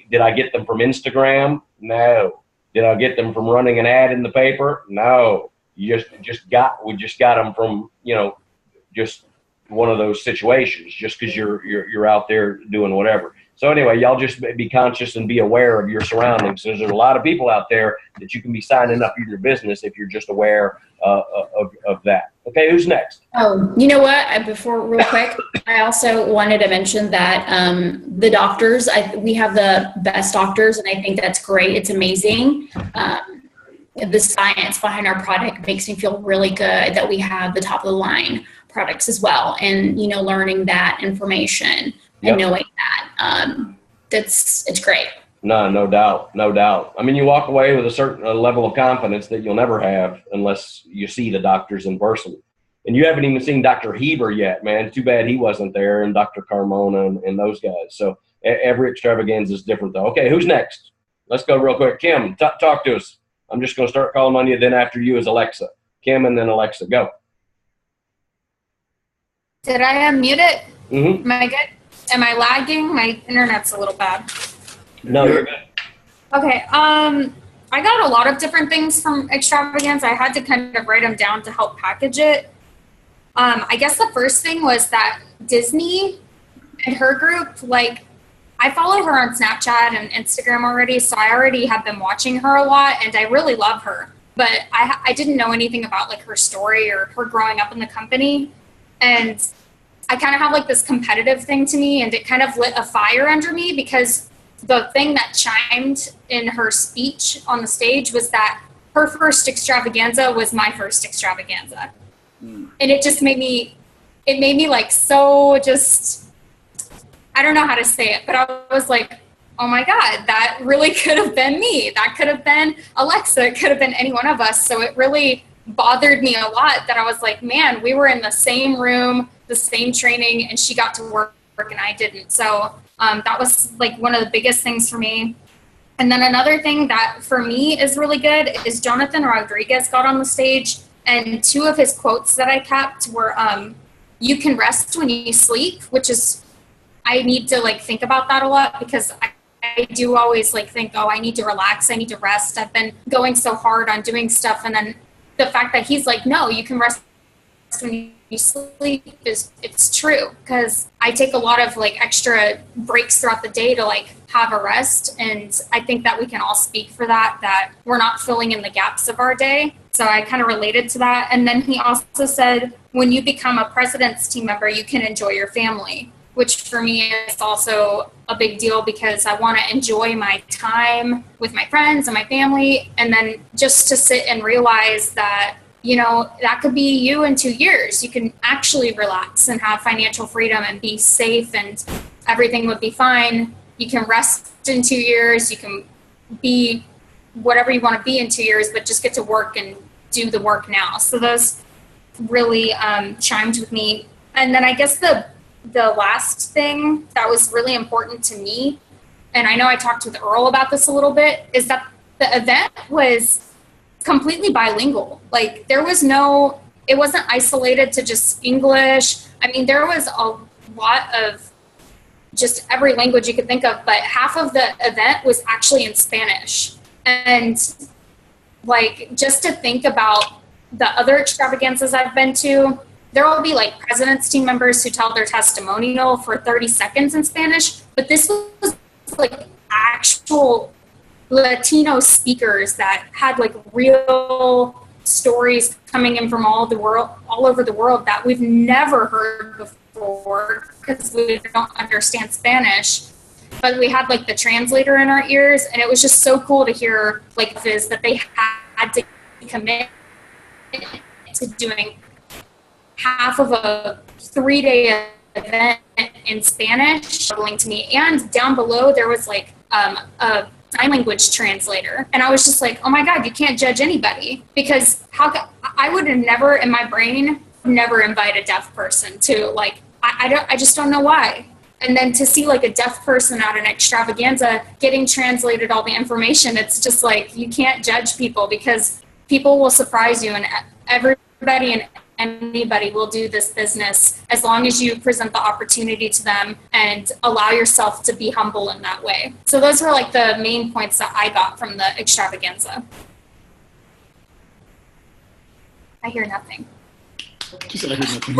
did I get them from Instagram? No. Did I get them from running an ad in the paper? No. We just got them from, just one of those situations, just because you're out there doing whatever. So anyway, y'all just be conscious and be aware of your surroundings. There's a lot of people out there that you can be signing up in your business if you're just aware of that. Okay, who's next? Oh, you know what? Before, real quick, I also wanted to mention that the doctors, we have the best doctors, and I think that's great. It's amazing. The science behind our product makes me feel really good that we have the top of the line products as well. And, learning that information and knowing that, it's great. No doubt. I mean, you walk away with a certain level of confidence that you'll never have unless you see the doctors in person. And you haven't even seen Dr. Heber yet, man. Too bad he wasn't there, and Dr. Carmona and those guys. So every extravaganza is different, though. Okay, who's next? Let's go real quick. Kim, talk to us. I'm just going to start calling on you. Then after you is Alexa. Kim and then Alexa. Go. Did I unmute it? Mm-hmm. Am I good? Am I lagging? My internet's a little bad. No, you're good. Okay. I got a lot of different things from Extravaganza. I had to kind of write them down to help package it. I guess the first thing was that Disney and her group, I follow her on Snapchat and Instagram already, so I already have been watching her a lot, and I really love her. But I didn't know anything about her story or her growing up in the company. And I kind of have this competitive thing to me, and it kind of lit a fire under me, because the thing that chimed in her speech on the stage was that her first extravaganza was my first extravaganza. And it just made me so just, I don't know how to say it, but I was like, oh my God, that really could have been me. That could have been Alexa. It could have been any one of us. So it really bothered me a lot that I was like, man, we were in the same room, the same training, and she got to work and I didn't. So that was one of the biggest things for me. And then another thing that for me is really good is Jonathan Rodriguez got on the stage, and two of his quotes that I kept were, you can rest when you sleep, which is, I need to think about that a lot, because I do always think, oh, I need to relax, I need to rest. I've been going so hard on doing stuff, and then the fact that he's like, no, you can rest when you sleep, it's true, because I take a lot of extra breaks throughout the day to have a rest, and I think that we can all speak for that we're not filling in the gaps of our day. So I kind of related to that. And then he also said, when you become a president's team member, you can enjoy your family, which for me is also a big deal, because I want to enjoy my time with my friends and my family. And then just to sit and realize that, that could be you in 2 years. You can actually relax and have financial freedom and be safe, and everything would be fine. You can rest in 2 years. You can be whatever you want to be in 2 years, but just get to work and do the work now. So those really chimed with me. And then I guess the last thing that was really important to me, and I know I talked with Earl about this a little bit, is that the event was completely bilingual. There was it wasn't isolated to just English. I mean, there was a lot of just every language you could think of, but half of the event was actually in Spanish. And like, just to think about the other extravaganzas I've been to, there will be like president's team members who tell their testimonial for 30 seconds in Spanish, but this was like actual Latino speakers that had like real stories coming in from all over the world that we've never heard before because we don't understand Spanish. But we had like the translator in our ears, and it was just so cool to hear like this, that they had to commit to doing half of a 3-day event in Spanish, struggling to me. And down below there was like a sign language translator, and I was just like, oh my god, you can't judge anybody, because I would have never in my brain never invite a deaf person to, like, I just don't know why. And then to see like a deaf person at an extravaganza getting translated all the information, it's just like, you can't judge people, because people will surprise you, and everybody and anybody will do this business as long as you present the opportunity to them and allow yourself to be humble in that way. So those were like the main points that I got from the extravaganza. I hear nothing. She said I hear nothing.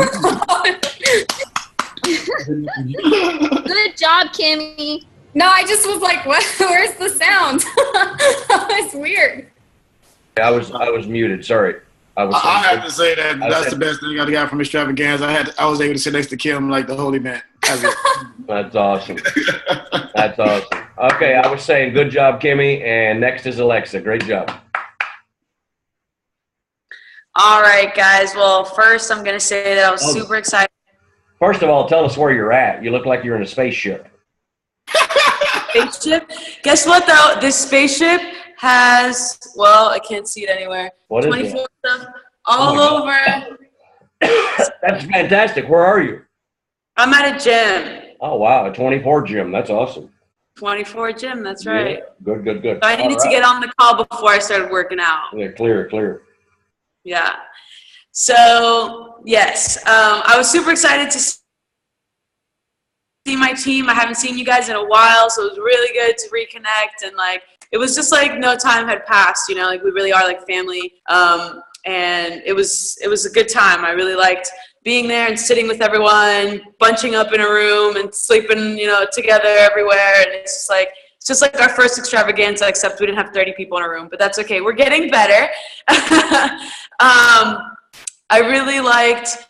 Good job, Kimmy. No, I just was like, what? Where's the sound? It's weird. I was muted. Sorry. I have to say that's the best thing I got from extravaganza. I was able to sit next to Kim like the holy man. That's awesome. That's awesome. Okay, I was saying good job, Kimmy, and next is Alexa. Great job. All right, guys. Well, first I'm going to say that I was super excited. First of all, tell us where you're at. You look like you're in a spaceship. Spaceship? Guess what, though? This spaceship has, well, I can't see it anywhere. What is 24 stuff all over. That's fantastic. Where are you? I'm at a gym. Oh, wow. A 24 gym. That's awesome. 24 gym. That's right. Yeah. Good. So I needed to get on the call before I started working out. Yeah, clear. Yeah. So, yes. I was super excited to see my team. I haven't seen you guys in a while, so it was really good to reconnect, and like, it was just like no time had passed, you know, like we really are like family. And it was a good time. I really liked being there and sitting with everyone, bunching up in a room and sleeping, you know, together everywhere. And it's just like our first extravaganza, except we didn't have 30 people in a room, but that's okay. We're getting better. I really liked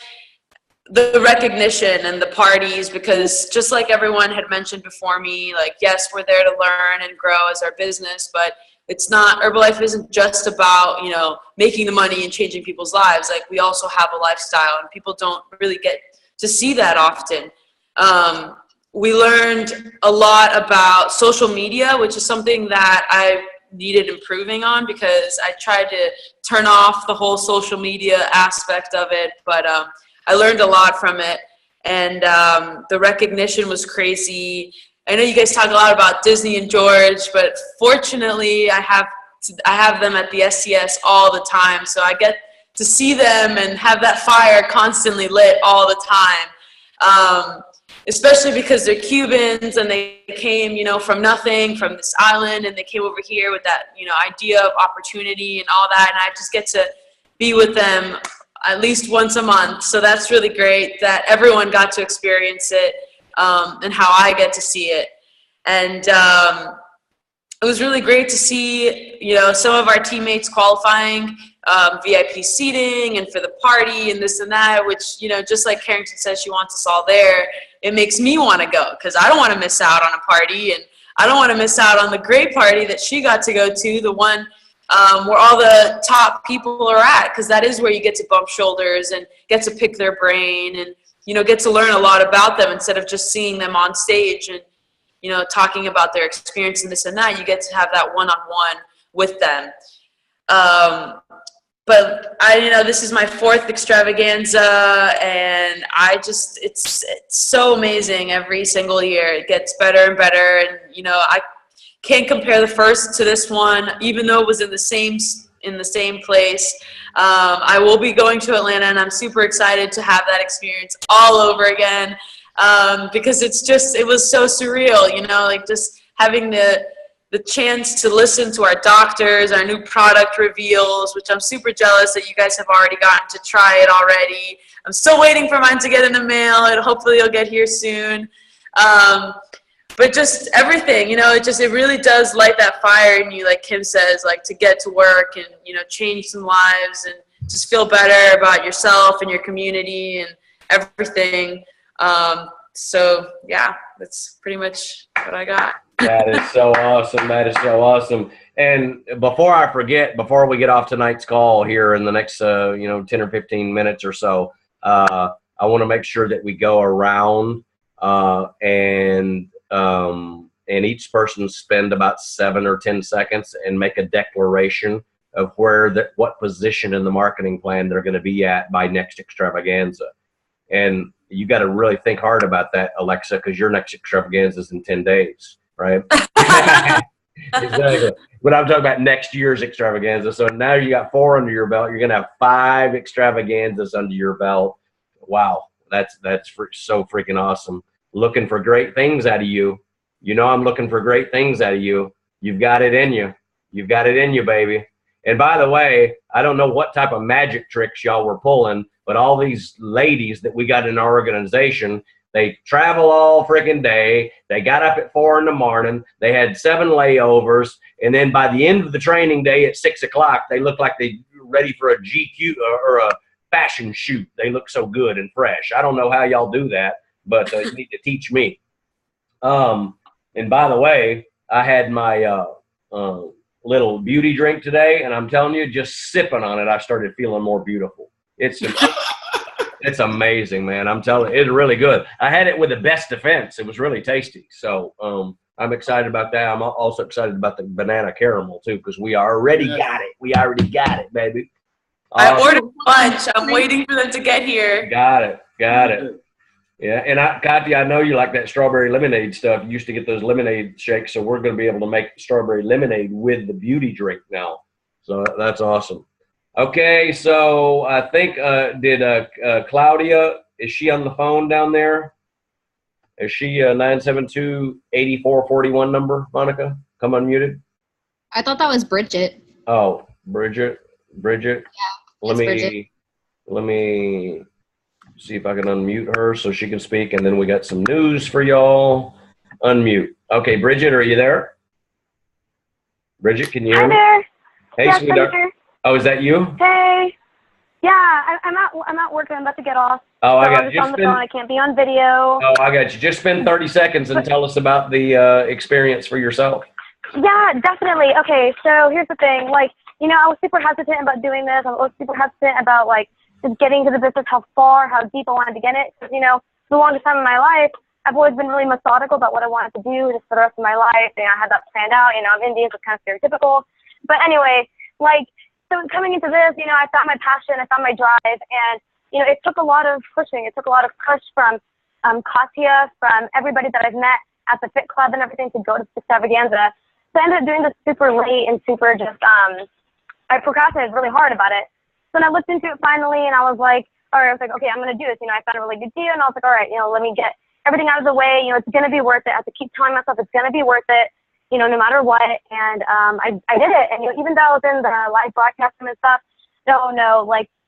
the recognition and the parties, because just like everyone had mentioned before me, like, yes, we're there to learn and grow as our business, but it's not, Herbalife isn't just about, you know, making the money and changing people's lives. Like, we also have a lifestyle, and people don't really get to see that often. We learned a lot about social media, which is something that I needed improving on, because I tried to turn off the whole social media aspect of it, but I learned a lot from it, and the recognition was crazy. I know you guys talk a lot about Disney and George, but fortunately I have them at the SCS all the time, so I get to see them and have that fire constantly lit all the time, especially because they're Cubans and they came, you know, from nothing, from this island, and they came over here with that, you know, idea of opportunity and all that, and I just get to be with them at least once a month. So that's really great that everyone got to experience it, and how I get to see it. And it was really great to see, you know, some of our teammates qualifying VIP seating and for the party and this and that, which, you know, just like Carrington says, she wants us all there. It makes me want to go, because I don't want to miss out on a party, and I don't want to miss out on the great party that she got to go to, the one where all the top people are at, because that is where you get to bump shoulders and get to pick their brain and, you know, get to learn a lot about them instead of just seeing them on stage and, you know, talking about their experience and this and that. You get to have that one-on-one with them. But you know, this is my 4th extravaganza, and it's so amazing every single year. It gets better and better, and, you know, I can't compare the first to this one, even though it was in the same place. I will be going to Atlanta, and I'm super excited to have that experience all over again, because it was so surreal, you know, like just having the the chance to listen to our doctors, our new product reveals, which I'm super jealous that you guys have already gotten to try it already. I'm still waiting for mine to get in the mail, and hopefully it'll get here soon. But just everything, it really does light that fire in you, like Kim says, like to get to work and, change some lives and just feel better about yourself and your community and everything. So yeah, that's pretty much what I got. That is so awesome. That is so awesome. And before I forget, before we get off tonight's call here in the next, 10 or 15 minutes or so, I want to make sure that we go around and each person spend about 7 or 10 seconds and make a declaration of what position in the marketing plan they're going to be at by next extravaganza. And you got to really think hard about that, Alexa, because your next extravaganza is in 10 days, right? Exactly. But I'm talking about next year's extravaganza. So now you got 4 under your belt. You're going to have 5 extravaganzas under your belt. Wow, that's so freaking awesome. Looking for great things out of you. I'm looking for great things out of you. You've got it in you. You've got it in you, baby. And by the way, I don't know what type of magic tricks y'all were pulling, but all these ladies that we got in our organization, they travel all freaking day. They got up at 4 in the morning. They had 7 layovers. And then by the end of the training day at 6 o'clock, they look like they ready for a GQ or a fashion shoot. They look so good and fresh. I don't know how y'all do that, but you need to teach me. And by the way, I had my little beauty drink today, and I'm telling you, just sipping on it, I started feeling more beautiful. It's amazing, man. I'm telling you, it's really good. I had it with the best defense. It was really tasty. So I'm excited about that. I'm also excited about the banana caramel too, because we already got it. We already got it, baby. I ordered lunch. I'm waiting for them to get here. Got it. Yeah, and Katya, I know you like that strawberry lemonade stuff. You used to get those lemonade shakes, so we're going to be able to make strawberry lemonade with the beauty drink now. So that's awesome. Okay, so I think did Claudia, is she on the phone down there? Is she 972-8441 number, Monica? Come unmuted. I thought that was Bridget. Oh, Bridget. Yeah, Let me see if I can unmute her so she can speak, and then we got some news for y'all. Unmute. Okay, Bridget, are you there? Bridget, can you hear me? Hi there. Hey, yes, sweetheart. I'm here. Oh, is that you? Hey. Yeah, I'm at work. I'm about to get off. Oh, I got I'm you. just on the phone. I can't be on video. Oh, I got you. Just spend 30 seconds and tell us about the experience for yourself. Yeah, definitely. Okay, so here's the thing. I was super hesitant about doing this. I was super hesitant about just getting to the business, how deep I wanted to get it. Because, for the longest time in my life, I've always been really methodical about what I wanted to do just for the rest of my life. I had that planned out. I'm Indian, so it's kind of stereotypical. But anyway, so coming into this, I found my passion, I found my drive, and, it took a lot of pushing. It took a lot of push from Katya, from everybody that I've met at the Fit Club and everything to go to Extravaganza. So I ended up doing this super late and super I procrastinated really hard about it. So then I looked into it finally, and I was like, okay, I'm going to do this. I found a really good deal, and I was like, all right, let me get everything out of the way. It's going to be worth it. I have to keep telling myself it's going to be worth it, no matter what. And I did it. And, even though I was in the live broadcast and stuff, the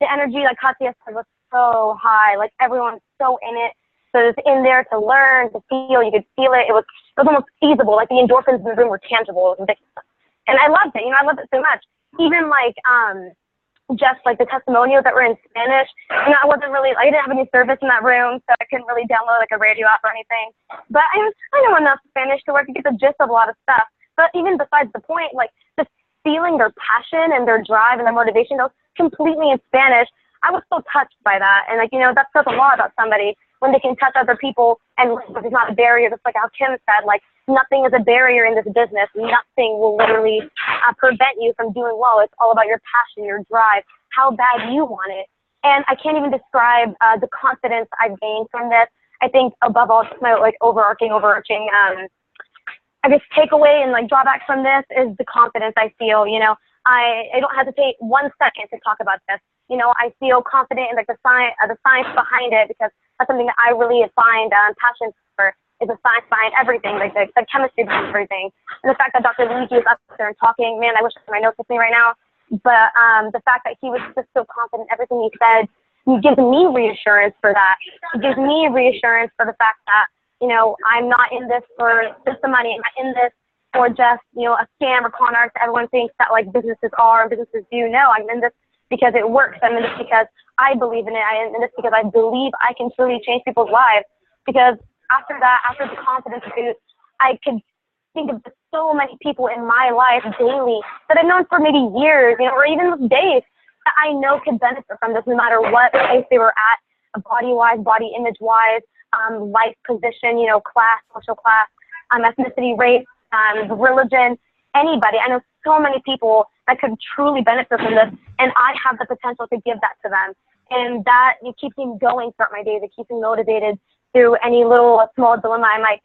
energy, like Katya said, was so high. Everyone's so in it. So it was in there to learn, to feel. You could feel it. It was almost feasible. The endorphins in the room were tangible. It was ridiculous. And I loved it. I loved it so much. Even just the testimonials that were in Spanish. I didn't have any service in that room, so I couldn't really download a radio app or anything. But I know enough Spanish to where I could get the gist of a lot of stuff. But even besides the point, just feeling their passion and their drive and their motivation, those completely in Spanish, I was so touched by that. And that says a lot about somebody when they can touch other people and there's not a barrier. Just like how Kim said, nothing is a barrier in this business. Nothing will literally prevent you from doing well. It's all about your passion, your drive, how bad you want it. And I can't even describe the confidence I've gained from this. I think above all, just my overarching, I guess takeaway and drawback from this is the confidence I feel. I don't hesitate 1 second to talk about this. I feel confident in the science behind it because that's something that I really find passion for. is the science behind everything, like the chemistry behind everything. And the fact that Dr. Luigi was up there and talking, man, I wish I had my notes with me right now. But the fact that he was just so confident in everything he said, he gives me reassurance for that. He gives me reassurance for the fact that, you know, I'm not in this for just the money. I'm not in this for just, you know, a scam or con artist. Everyone thinks that like businesses are and businesses do. No, I'm in this because it works. I'm in this because I believe in it. I'm in this because I believe I can truly change people's lives. Because after that, after the confidence boost, I could think of so many people in my life daily that I've known for maybe years, you know, or even with days that I know could benefit from this no matter what place they were at, body-wise, body image-wise, life position, you know, class, social class, ethnicity, race, religion, anybody. I know so many people that could truly benefit from this, and I have the potential to give that to them. And that it keeps me going throughout my days. It keeps me motivated through any little small dilemma I might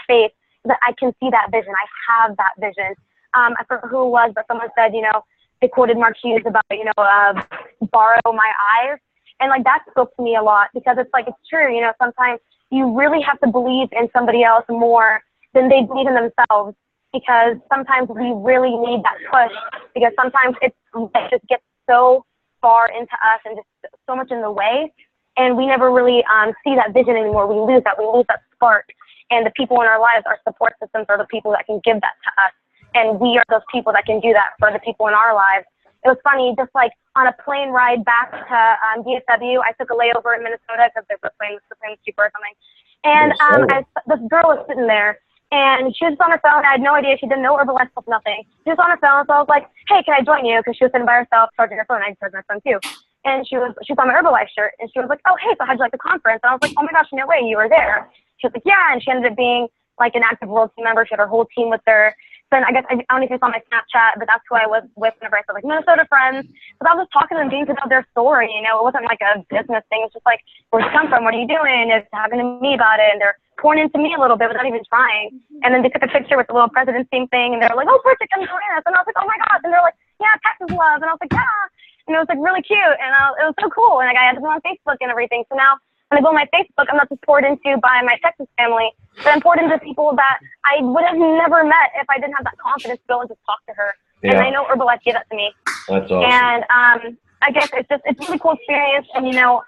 face, that I can see that vision. I have that vision. I forget who it was, but someone said, you know, they quoted Mark Hughes about, you know, borrow my eyes. And like that spoke to me a lot because it's like, it's true, you know, sometimes you really have to believe in somebody else more than they believe in themselves, because sometimes we really need that push, because sometimes it just gets so far into us and just so much in the way. And we never really see that vision anymore. We lose that spark. And the people in our lives, our support systems, are the people that can give that to us. And we are those people that can do that for the people in our lives. It was funny, just like on a plane ride back to DFW, I took a layover in Minnesota because the plane was cheaper or something. And this girl was sitting there, and she was on her phone. I had no idea. She didn't know Herbalife stuff, nothing. She was on her phone, so I was like, hey, can I join you? Because she was sitting by herself charging her phone. I charged my phone too. And she was on my Herbalife shirt, and she was like, oh, hey, so how'd you like the conference? And I was like, oh my gosh, no way, you were there. She was like, yeah, and she ended up being like an active world team member. She had her whole team with her. So I guess, I don't know if you saw my Snapchat, but that's who I was with whenever I said like Minnesota friends. Because I was just talking to them, getting to know their story, you know. It wasn't like a business thing. It's just like, where'd you come from? What are you doing? It's talking to me about it, and they're pouring into me a little bit without even trying. And then they took a picture with the little president's team thing, and they were like, oh, perfect, come join us. And I was like, oh my gosh. And they're like, yeah, Texas love. And I was like, yeah. And it was like really cute, and it was so cool. And like, I had to go on Facebook and everything. So now when I go on my Facebook, I'm not just poured into by my Texas family, but I'm poured into people that I would have never met if I didn't have that confidence to go and just talk to her. Yeah. And I know Herbalife gave that to me. That's awesome. And I guess it's a really cool experience. And you know,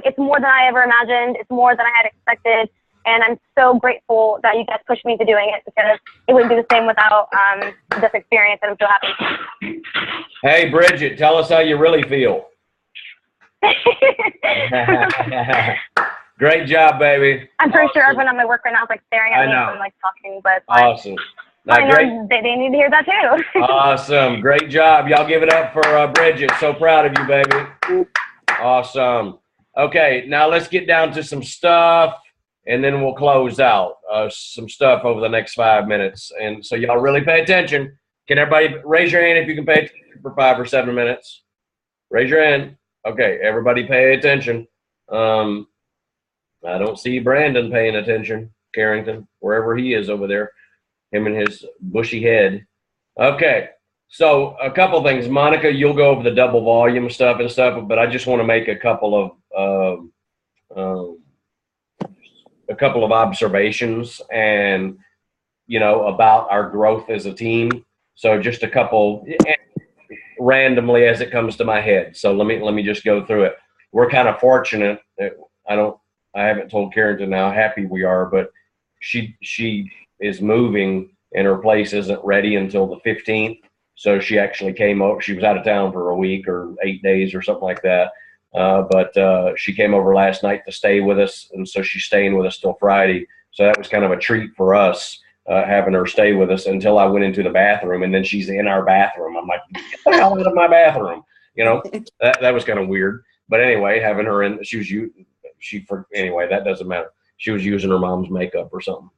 it's more than I ever imagined. It's more than I had expected. And I'm so grateful that you guys pushed me into doing it, because it wouldn't be the same without this experience, and I'm so happy. Hey, Bridget, tell us how you really feel. Great job, baby. I'm pretty sure everyone at my work right now is like staring at me and like talking, but awesome. I know they need to hear that too. Awesome. Great job. Y'all give it up for Bridget. So proud of you, baby. Awesome. Okay, now let's get down to some stuff, and then we'll close out some stuff over the next 5 minutes. And so y'all really pay attention. Can everybody raise your hand if you can pay attention for 5 or 7 minutes? Raise your hand. Okay, everybody pay attention. I don't see Brandon paying attention, Carrington, wherever he is over there, him and his bushy head. Okay, so a couple things. Monica, you'll go over the double volume stuff and stuff, but I just want to make a couple of observations and, you know, about our growth as a team. So just a couple randomly as it comes to my head. So let me just go through it. We're kind of fortunate. I haven't told Carrington how happy we are, but she is moving and her place isn't ready until the 15th. So she actually came over. She was out of town for a week or 8 days or something like that. But she came over last night to stay with us, and so she's staying with us till Friday. So that was kind of a treat for us, having her stay with us until I went into the bathroom, and then she's in our bathroom. I'm like, get the hell out of my bathroom. You know, that was kind of weird. But anyway, having her in, anyway, that doesn't matter. She was using her mom's makeup or something.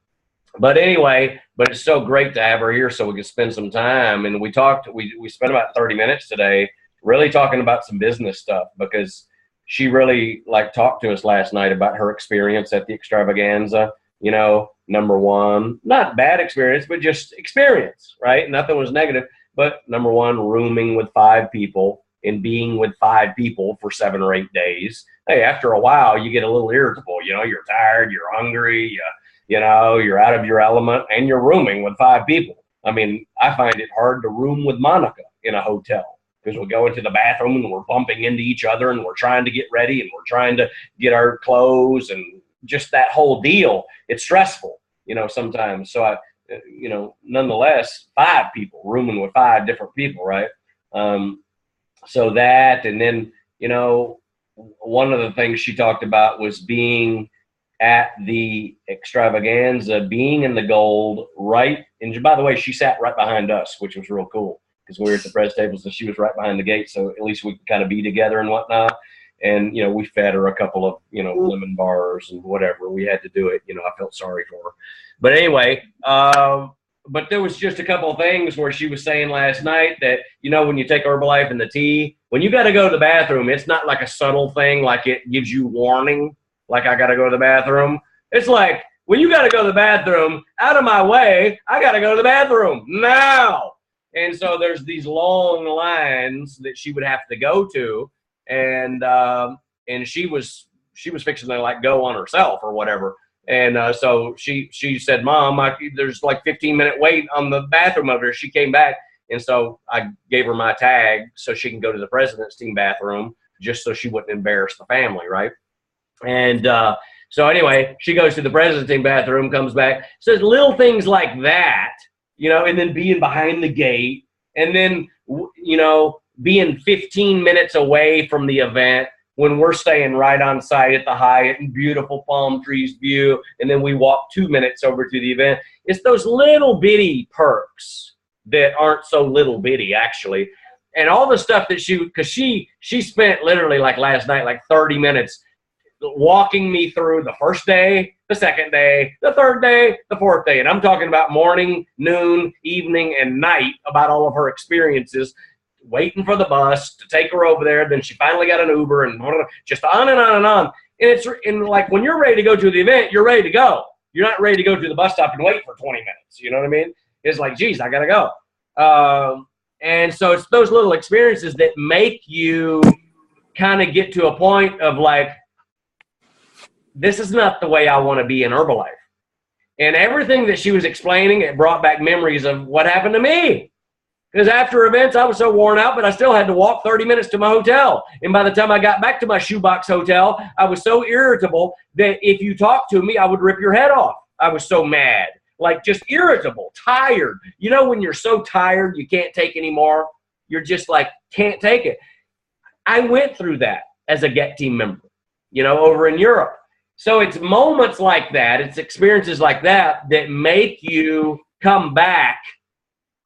But anyway, but it's so great to have her here so we could spend some time. And we spent about 30 minutes today really talking about some business stuff, because she really talked to us last night about her experience at the extravaganza. You know, number one, not bad experience, but just experience, right? Nothing was negative. But number one, rooming with 5 people and being with 5 people for 7 or 8 days. Hey, after a while, you get a little irritable. You know, you're tired, you're hungry, You know, you're out of your element and you're rooming with 5 people. I mean, I find it hard to room with Monica in a hotel because we go into the bathroom and we're bumping into each other and we're trying to get ready and we're trying to get our clothes and just that whole deal. It's stressful, you know, sometimes. So you know, nonetheless, 5 people rooming with 5 different people, right? So that, and then, you know, one of the things she talked about was being at the extravaganza, being in the gold, right? And by the way, she sat right behind us, which was real cool because we were at the press tables and she was right behind the gate. So at least we could kind of be together and whatnot. And, you know, we fed her a couple of, you know, lemon bars and whatever. We had to do it. You know, I felt sorry for her. But anyway, but there was just a couple of things where she was saying last night that, you know, when you take Herbalife and the tea, when you got to go to the bathroom, it's not like a subtle thing, like it gives you warning, like I got to go to the bathroom. It's like, when you got to go to the bathroom, out of my way, I got to go to the bathroom now. And so there's these long lines that she would have to go to. And she was fixing to like go on herself or whatever. And so she said, Mom, there's like 15-minute wait on the bathroom over there. She came back. And so I gave her my tag so she can go to the president's team bathroom just so she wouldn't embarrass the family, right? And so anyway, she goes to the president's team bathroom, comes back, says little things like that, you know, and then being behind the gate and then, you know, being 15 minutes away from the event when we're staying right on site at the Hyatt and beautiful palm trees view, and then we walk 2 minutes over to the event. It's those little bitty perks that aren't so little bitty, actually. And all the stuff that because she spent literally like last night, like 30 minutes walking me through the first day, the second day, the third day, the fourth day. And I'm talking about morning, noon, evening, and night about all of her experiences, waiting for the bus to take her over there. Then she finally got an Uber and just on and on and on. And like when you're ready to go to the event, you're ready to go. You're not ready to go to the bus stop and wait for 20 minutes. You know what I mean? It's like, geez, I got to go. And so it's those little experiences that make you kind of get to a point of like, this is not the way I want to be in Herbalife. And everything that she was explaining, it brought back memories of what happened to me. Because after events, I was so worn out, but I still had to walk 30 minutes to my hotel. And by the time I got back to my shoebox hotel, I was so irritable that if you talked to me, I would rip your head off. I was so mad, like just irritable, tired. You know, when you're so tired, you can't take anymore. You're just like, can't take it. I went through that as a GET team member, you know, over in Europe. So it's moments like that, it's experiences like that that make you come back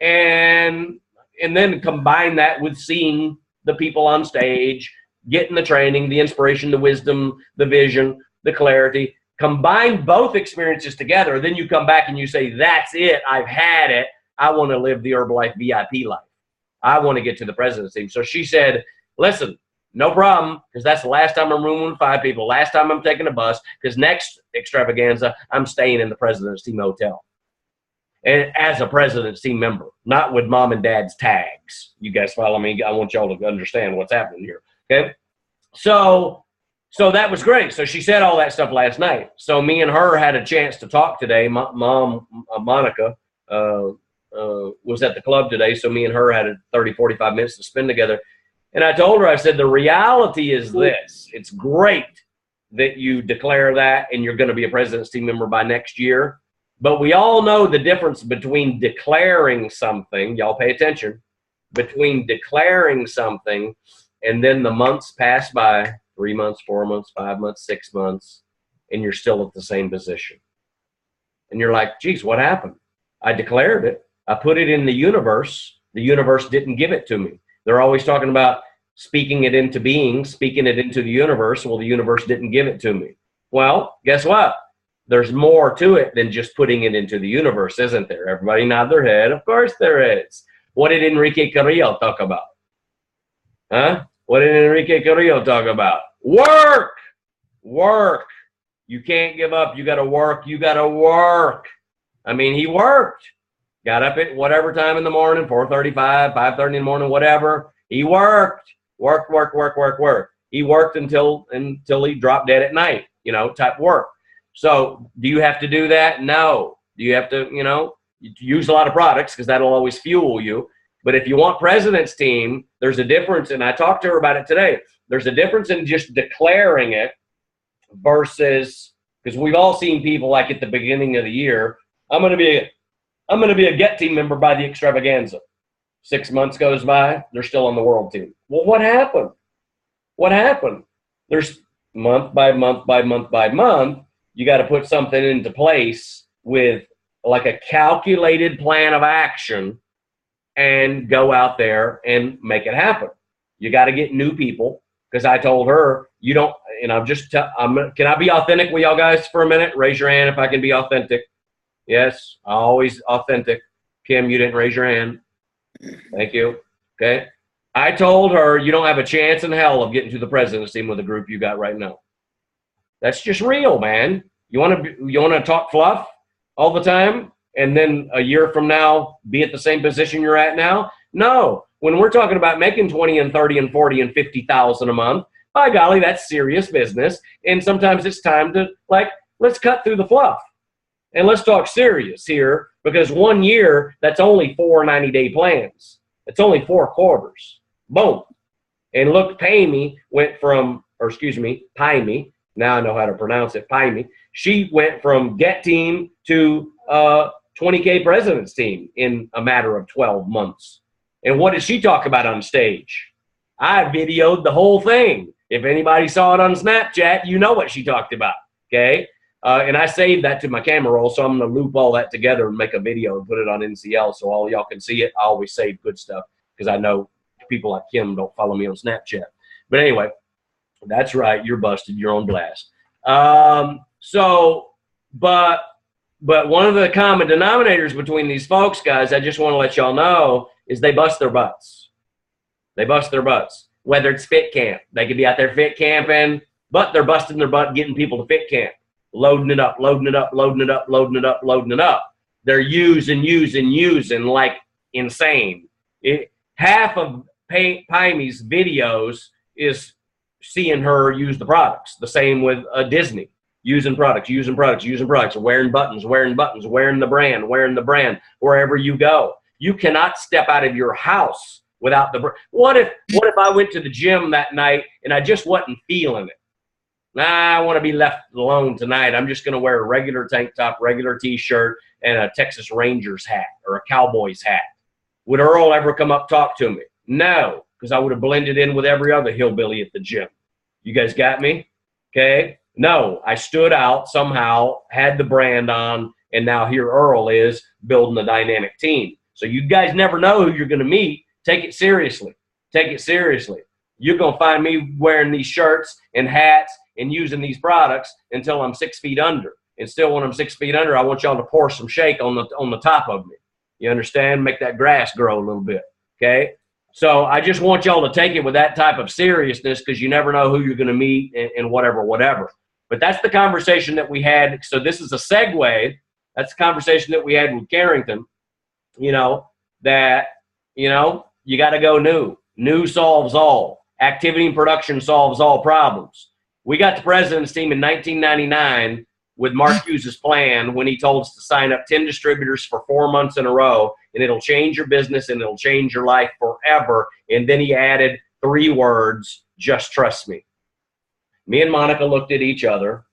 and then combine that with seeing the people on stage, getting the training, the inspiration, the wisdom, the vision, the clarity. Combine both experiences together. Then you come back and you say, that's it. I've had it. I want to live the Herbalife VIP life. I want to get to the president's team. So she said, listen, no problem, because that's the last time I'm rooming with 5 people, last time I'm taking a bus, because next extravaganza, I'm staying in the president's team hotel. And as a president's team member, not with mom and dad's tags. You guys follow me? I want y'all to understand what's happening here, okay? So that was great. So she said all that stuff last night. So me and her had a chance to talk today. Mom, Monica, was at the club today, so me and her had 30, 45 minutes to spend together. And I told her, I said, the reality is this. It's great that you declare that and you're going to be a president's team member by next year. But we all know the difference between declaring something, y'all pay attention, between declaring something and then the months pass by, 3 months, 4 months, 5 months, 6 months, and you're still at the same position. And you're like, geez, what happened? I declared it. I put it in the universe. The universe didn't give it to me. They're always talking about speaking it into being, speaking it into the universe. Well, the universe didn't give it to me. Well, guess what? There's more to it than just putting it into the universe, isn't there? Everybody nod their head. Of course there is. What did Enrique Carrillo talk about? Huh? What did Enrique Carrillo talk about? Work! Work. You can't give up. You got to work. You got to work. I mean, he worked. Got up at whatever time in the morning, 4:35, 5:30 in the morning, whatever. He worked. Worked. He worked until he dropped dead at night, you know, type work. So do you have to do that? No. Do you have to, you know, use a lot of products because that'll always fuel you. But if you want president's team, there's a difference. And I talked to her about it today. There's a difference in just declaring it versus, because we've all seen people like at the beginning of the year, I'm going to be a Get team member by the Extravaganza. 6 months goes by, they're still on the world team. Well, what happened? What happened? There's month by month by month by month, you got to put something into place with like a calculated plan of action and go out there and make it happen. You got to get new people, because I told her, you don't, and can I be authentic with y'all guys for a minute? Raise your hand if I can be authentic. Yes, always authentic. Kim, you didn't raise your hand. Thank you. Okay. I told her you don't have a chance in hell of getting to the president's team with the group you got right now. That's just real, man. You want to talk fluff all the time and then a year from now be at the same position you're at now? No. When we're talking about making 20 and 30 and 40 and 50,000 a month, by golly, that's serious business. And sometimes it's time to, like, let's cut through the fluff and let's talk serious here, because 1 year, that's only 4 90-day plans. It's only 4 quarters. Boom. And look, Paimee, now I know how to pronounce it, Paimee. She went from Get team to 20K president's team in a matter of 12 months. And what did she talk about on stage? I videoed the whole thing. If anybody saw it on Snapchat, you know what she talked about, okay? And I saved that to my camera roll, so I'm going to loop all that together and make a video and put it on NCL so all y'all can see it. I always save good stuff because I know people like Kim don't follow me on Snapchat. But anyway, that's right. You're busted. You're on blast. But one of the common denominators between these folks, guys, I just want to let y'all know, is they bust their butts. They bust their butts. Whether it's fit camp. They could be out there fit camping, but they're busting their butt getting people to fit camp. Loading it up, loading it up, loading it up, loading it up, loading it up. They're using like insane. Half of Paimee's videos is seeing her use the products. The same with Disney. Using products, wearing buttons, wearing the brand, wherever you go. You cannot step out of your house without the brand. What if I went to the gym that night and I just wasn't feeling it? Nah, I want to be left alone tonight. I'm just going to wear a regular tank top, regular T-shirt, and a Texas Rangers hat or a Cowboys hat. Would Earl ever come up talk to me? No, because I would have blended in with every other hillbilly at the gym. You guys got me? Okay? No, I stood out somehow, had the brand on, and now here Earl is building a dynamic team. So you guys never know who you're going to meet. Take it seriously. Take it seriously. You're going to find me wearing these shirts and hats and using these products until I'm 6 feet under. And still, when I'm 6 feet under, I want y'all to pour some shake on the top of me. You understand? Make that grass grow a little bit, okay? So I just want y'all to take it with that type of seriousness, because you never know who you're going to meet and whatever. But that's the conversation that we had. So this is a segue. That's the conversation that we had with Carrington, you know, that, you know, you got to go new. New solves all. Activity and production solves all problems. We got the president's team in 1999 with Mark Hughes' plan when he told us to sign up 10 distributors for 4 months in a row, and it'll change your business and it'll change your life forever. And then he added 3 words, just trust me. Me and Monica looked at each other,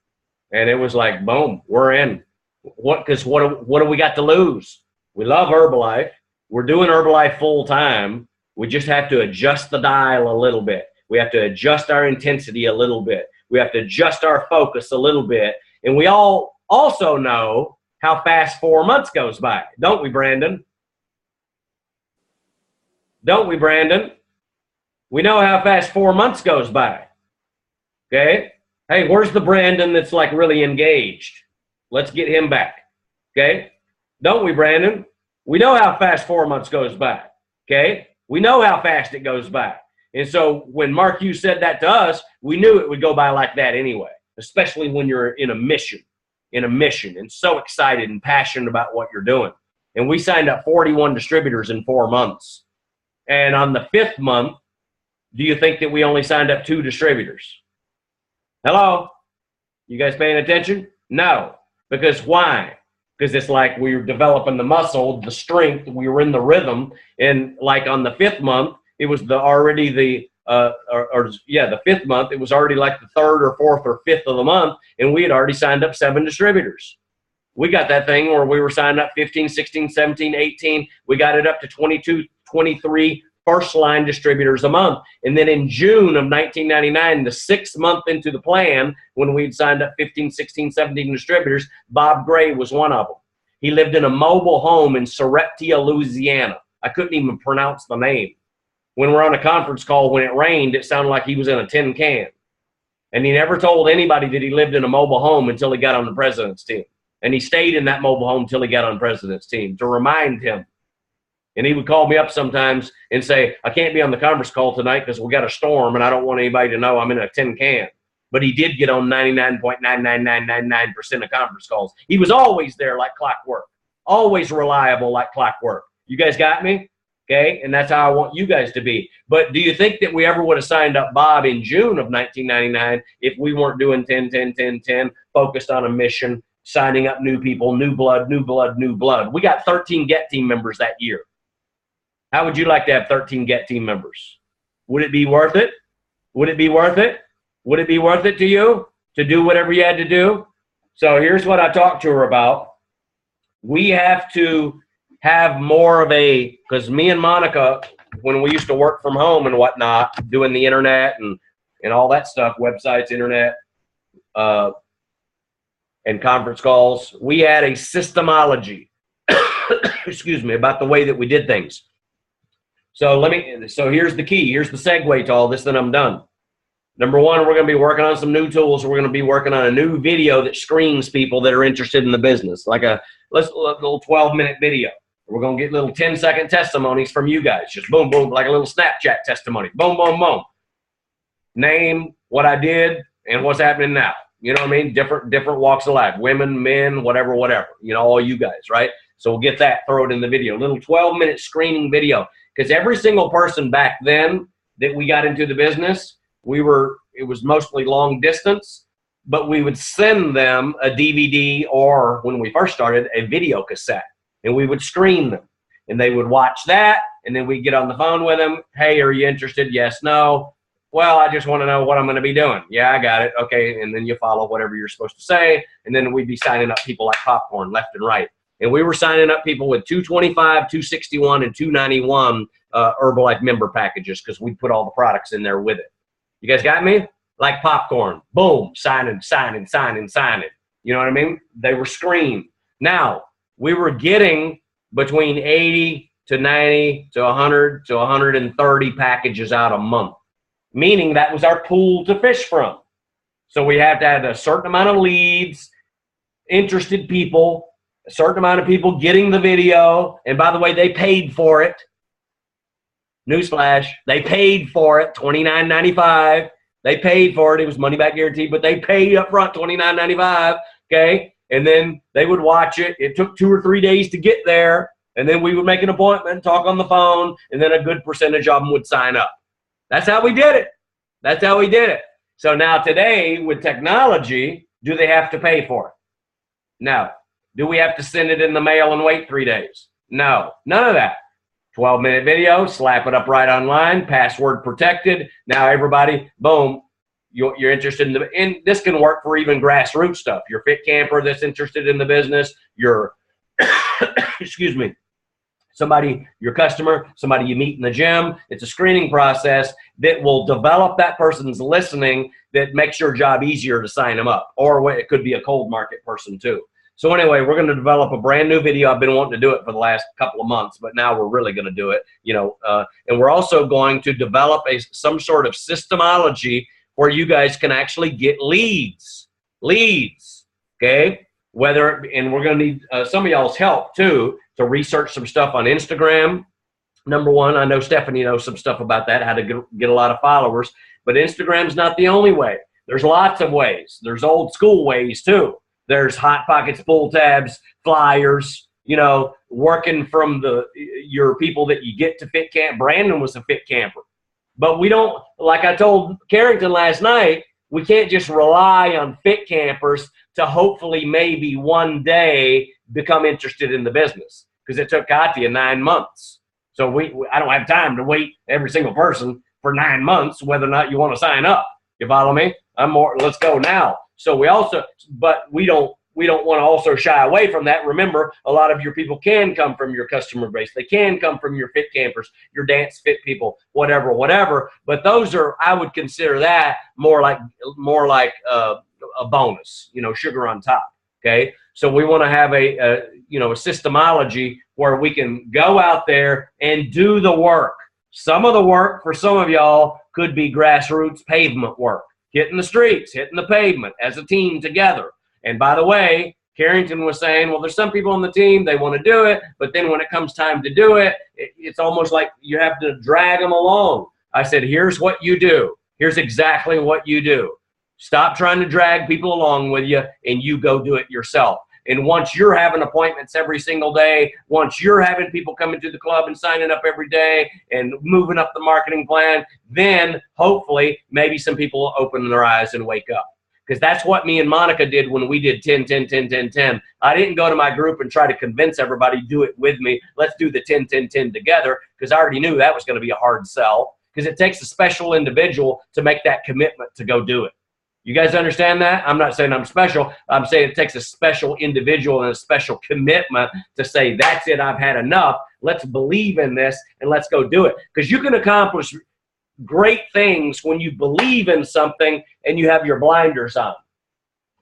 and it was like, boom, we're in. Because what do we got to lose? We love Herbalife. We're doing Herbalife full time. We just have to adjust the dial a little bit. We have to adjust our intensity a little bit. We have to adjust our focus a little bit. And we all also know how fast 4 months goes by. Don't we, Brandon? Don't we, Brandon? We know how fast 4 months goes by. Okay? Hey, where's the Brandon that's like really engaged? Let's get him back. Okay? Don't we, Brandon? We know how fast 4 months goes by. Okay? We know how fast it goes by. And so when Mark Hughes said that to us, we knew it would go by like that anyway, especially when you're in a mission, and so excited and passionate about what you're doing. And we signed up 41 distributors in 4 months. And on the 5th month, do you think that we only signed up 2 distributors? Hello? You guys paying attention? No. Because why? Because it's like we were developing the muscle, the strength, we were in the rhythm, and like on the 5th month, it was the 5th month, it was already like the 3rd or 4th or 5th of the month, and we had already signed up 7 distributors. We got that thing where we were signing up 15, 16, 17, 18. We got it up to 22, 23 first-line distributors a month. And then in June of 1999, the 6th month into the plan, when we'd signed up 15, 16, 17 distributors, Bob Gray was one of them. He lived in a mobile home in Surreptia, Louisiana. I couldn't even pronounce the name. When we're on a conference call, when it rained, it sounded like he was in a tin can. And he never told anybody that he lived in a mobile home until he got on the president's team. And he stayed in that mobile home until he got on president's team to remind him. And he would call me up sometimes and say, I can't be on the conference call tonight because we got a storm and I don't want anybody to know I'm in a tin can. But he did get on 99.99999% of conference calls. He was always there like clockwork, always reliable like clockwork. You guys got me? Okay, and that's how I want you guys to be. But do you think that we ever would have signed up Bob in June of 1999 if we weren't doing 10, 10, 10, 10, focused on a mission, signing up new people, new blood, new blood, new blood? We got 13 Get Team members that year. How would you like to have 13 Get Team members? Would it be worth it? Would it be worth it? Would it be worth it to you to do whatever you had to do? So here's what I talked to her about. We have to have more of a, because me and Monica, when we used to work from home and whatnot, doing the internet and all that stuff, websites, internet, and conference calls, we had a systemology, excuse me, about the way that we did things. So here's the key. Here's the segue to all this, then I'm done. Number one, we're going to be working on some new tools. We're going to be working on a new video that screens people that are interested in the business, like a little 12-minute video. We're going to get little 10-second testimonies from you guys. Just boom, boom, like a little Snapchat testimony. Boom, boom, boom. Name, what I did, and what's happening now. You know what I mean? Different walks of life. Women, men, whatever. You know, all you guys, right? So we'll get that, throw it in the video. Little 12-minute screening video. Because every single person back then that we got into the business, it was mostly long distance, but we would send them a DVD or, when we first started, a video cassette. And we would screen them. And they would watch that, and then we'd get on the phone with them. Hey, are you interested? Yes, no. Well, I just want to know what I'm going to be doing. Yeah, I got it. Okay, and then you follow whatever you're supposed to say, and then we'd be signing up people like popcorn left and right. And we were signing up people with 225, 261, and 291 Herbalife member packages because we put all the products in there with it. You guys got me? Like popcorn. Boom, signing. You know what I mean? They were screened. Now, we were getting between 80 to 90 to 100 to 130 packages out a month, meaning that was our pool to fish from. So we had to have a certain amount of leads, interested people, a certain amount of people getting the video. And by the way, they paid for it. Newsflash, they paid for it, $29.95. They paid for it. It was money back guaranteed, but they paid up front $29.95, okay? And then they would watch it. It took 2 or 3 days to get there, and then we would make an appointment, talk on the phone, and then a good percentage of them would sign up. That's how we did it. That's how we did it. So now today, with technology, do they have to pay for it? No. Do we have to send it in the mail and wait 3 days? No. None of that. 12-minute video, slap it up right online, password protected. Now everybody, boom, you're interested in and this can work for even grassroots stuff. Your fit camper that's interested in the business, your, excuse me, your customer, somebody you meet in the gym. It's a screening process that will develop that person's listening that makes your job easier to sign them up. Or it could be a cold market person too. So anyway, we're going to develop a brand new video. I've been wanting to do it for the last couple of months, but now we're really going to do it. And we're also going to develop some sort of systemology where you guys can actually get leads, okay? And we're going to need some of y'all's help too to research some stuff on Instagram. Number one, I know Stephanie knows some stuff about that, how to get a lot of followers, but Instagram's not the only way. There's lots of ways. There's old school ways too. There's Hot Pockets, pull tabs, flyers, working from your people that you get to fit camp. Brandon was a fit camper. But we don't, like I told Carrington last night, we can't just rely on fit campers to hopefully maybe one day become interested in the business. Because it took Katya 9 months. So I don't have time to wait every single person for 9 months, whether or not you want to sign up. You follow me? I'm more, let's go now. So we don't want to also shy away from that. Remember, a lot of your people can come from your customer base. They can come from your fit campers, your dance fit people, whatever. But those are, I would consider that more like a bonus, sugar on top. Okay. So we want to have a systemology where we can go out there and do the work. Some of the work for some of y'all could be grassroots pavement work, hitting the streets, hitting the pavement as a team together. And by the way, Carrington was saying, well, there's some people on the team, they want to do it, but then when it comes time to do it, it's almost like you have to drag them along. I said, here's what you do. Here's exactly what you do. Stop trying to drag people along with you, and you go do it yourself. And once you're having appointments every single day, once you're having people coming to the club and signing up every day and moving up the marketing plan, then hopefully maybe some people will open their eyes and wake up. Because that's what me and Monica did when we did 10, 10, 10, 10, 10. I didn't go to my group and try to convince everybody to do it with me. Let's do the 10, 10, 10 together, because I already knew that was going to be a hard sell, because it takes a special individual to make that commitment to go do it. You guys understand that? I'm not saying I'm special. I'm saying it takes a special individual and a special commitment to say, that's it, I've had enough. Let's believe in this and let's go do it. Because you can accomplish great things when you believe in something and you have your blinders on.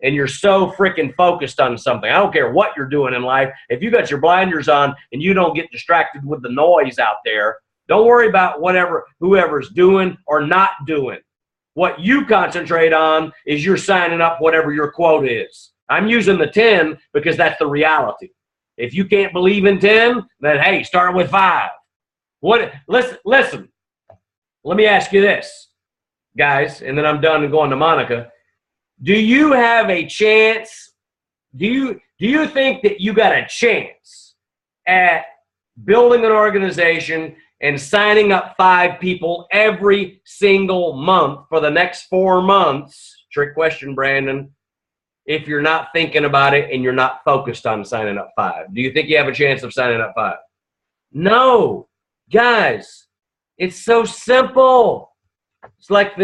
And you're so freaking focused on something. I don't care what you're doing in life. If you got your blinders on and you don't get distracted with the noise out there, don't worry about whoever's doing or not doing. What you concentrate on is you're signing up whatever your quote is. I'm using the 10 because that's the reality. If you can't believe in 10, then hey, start with 5. Listen. Let me ask you this, guys, and then I'm done and going to Monica. Do you have a chance? Do you think that you got a chance at building an organization and signing up 5 people every single month for the next 4 months? Trick question, Brandon. If you're not thinking about it and you're not focused on signing up 5, do you think you have a chance of signing up 5? No, guys, it's so simple. It's like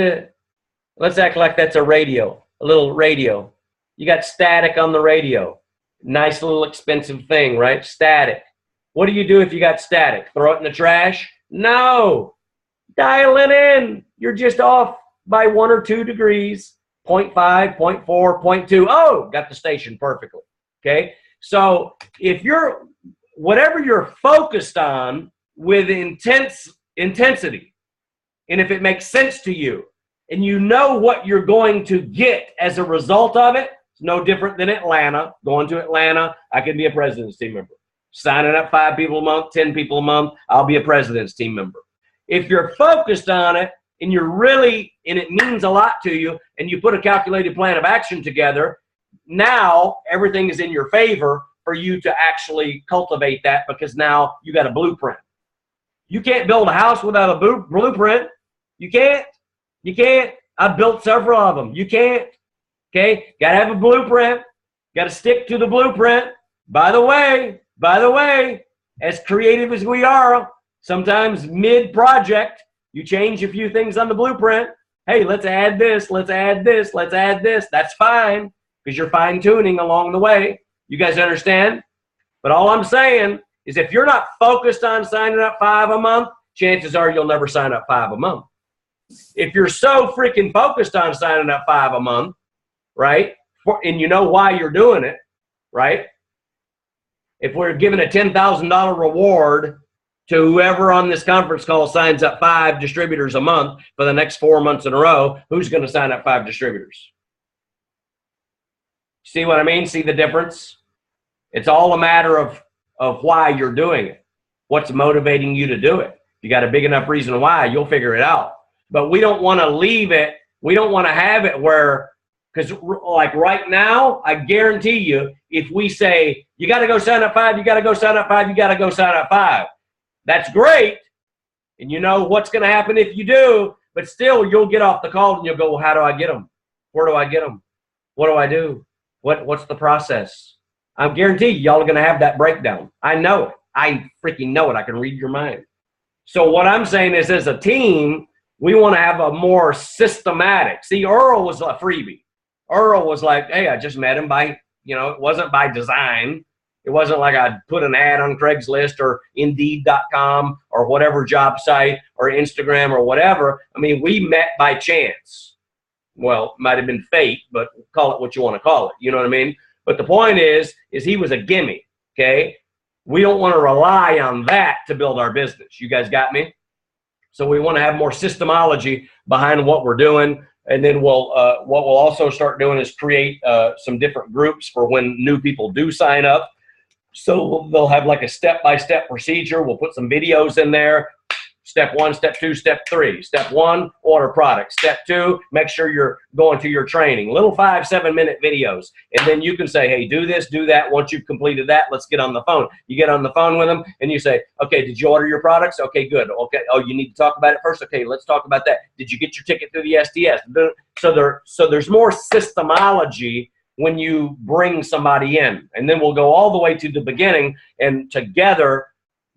let's act like that's a radio, a little radio. You got static on the radio. Nice little expensive thing, right? Static. What do you do if you got static? Throw it in the trash? No. Dial it in. You're just off by 1 or 2 degrees, 0.5, 0.4, 0.2. Oh, got the station perfectly. Okay? So if whatever you're focused on with intensity, and if it makes sense to you, and you know what you're going to get as a result of it, it's no different than Atlanta. Going to Atlanta, I can be a president's team member. Signing up 5 people a month, 10 people a month, I'll be a president's team member. If you're focused on it and it means a lot to you, and you put a calculated plan of action together, now everything is in your favor for you to actually cultivate that, because now you got a blueprint. You can't build a house without a blueprint. You can't. You can't. I've built several of them. You can't. Okay? Got to have a blueprint. Got to stick to the blueprint. By the way, as creative as we are, sometimes mid-project, you change a few things on the blueprint. Hey, let's add this, let's add this, let's add this. That's fine, because you're fine-tuning along the way. You guys understand? But all I'm saying is, if you're not focused on signing up 5 a month, chances are you'll never sign up 5 a month. If you're so freaking focused on signing up 5 a month, right, and you know why you're doing it, right? If we're giving a $10,000 reward to whoever on this conference call signs up 5 distributors a month for the next 4 months in a row, who's going to sign up 5 distributors? See what I mean? See the difference? It's all a matter of why you're doing it. What's motivating you to do it? If you got a big enough reason why, you'll figure it out. But we don't want to leave it. We don't want to have it where, because like right now, I guarantee you, if we say, you got to go sign up 5, you got to go sign up 5, you got to go sign up 5. That's great. And you know what's going to happen if you do, but still you'll get off the call and you'll go, well, how do I get them? Where do I get them? What do I do? What's the process? I guarantee y'all are going to have that breakdown. I know it. I freaking know it. I can read your mind. So what I'm saying is, as a team, we want to have a more systematic. See, Earl was a freebie. Earl was like, hey, I just met him by, it wasn't by design. It wasn't like I put an ad on Craigslist or Indeed.com or whatever job site or Instagram or whatever. I mean, we met by chance. Well, might have been fate, but call it what you want to call it. You know what I mean? But the point is he was a gimme, okay? We don't want to rely on that to build our business. You guys got me? So we want to have more systemology behind what we're doing. And then what we'll also start doing is create some different groups for when new people do sign up. So they'll have like a step-by-step procedure. We'll put some videos in there. Step 1, step 2, step 3. Step 1, order products. Step 2, make sure you're going to your training. Little 5-7 minute videos. And then you can say, hey, do this, do that. Once you've completed that, let's get on the phone. You get on the phone with them and you say, okay, did you order your products? Okay, good. Okay. Oh, you need to talk about it first? Okay, let's talk about that. Did you get your ticket through the STS? So there's more systemology when you bring somebody in. And then we'll go all the way to the beginning, and together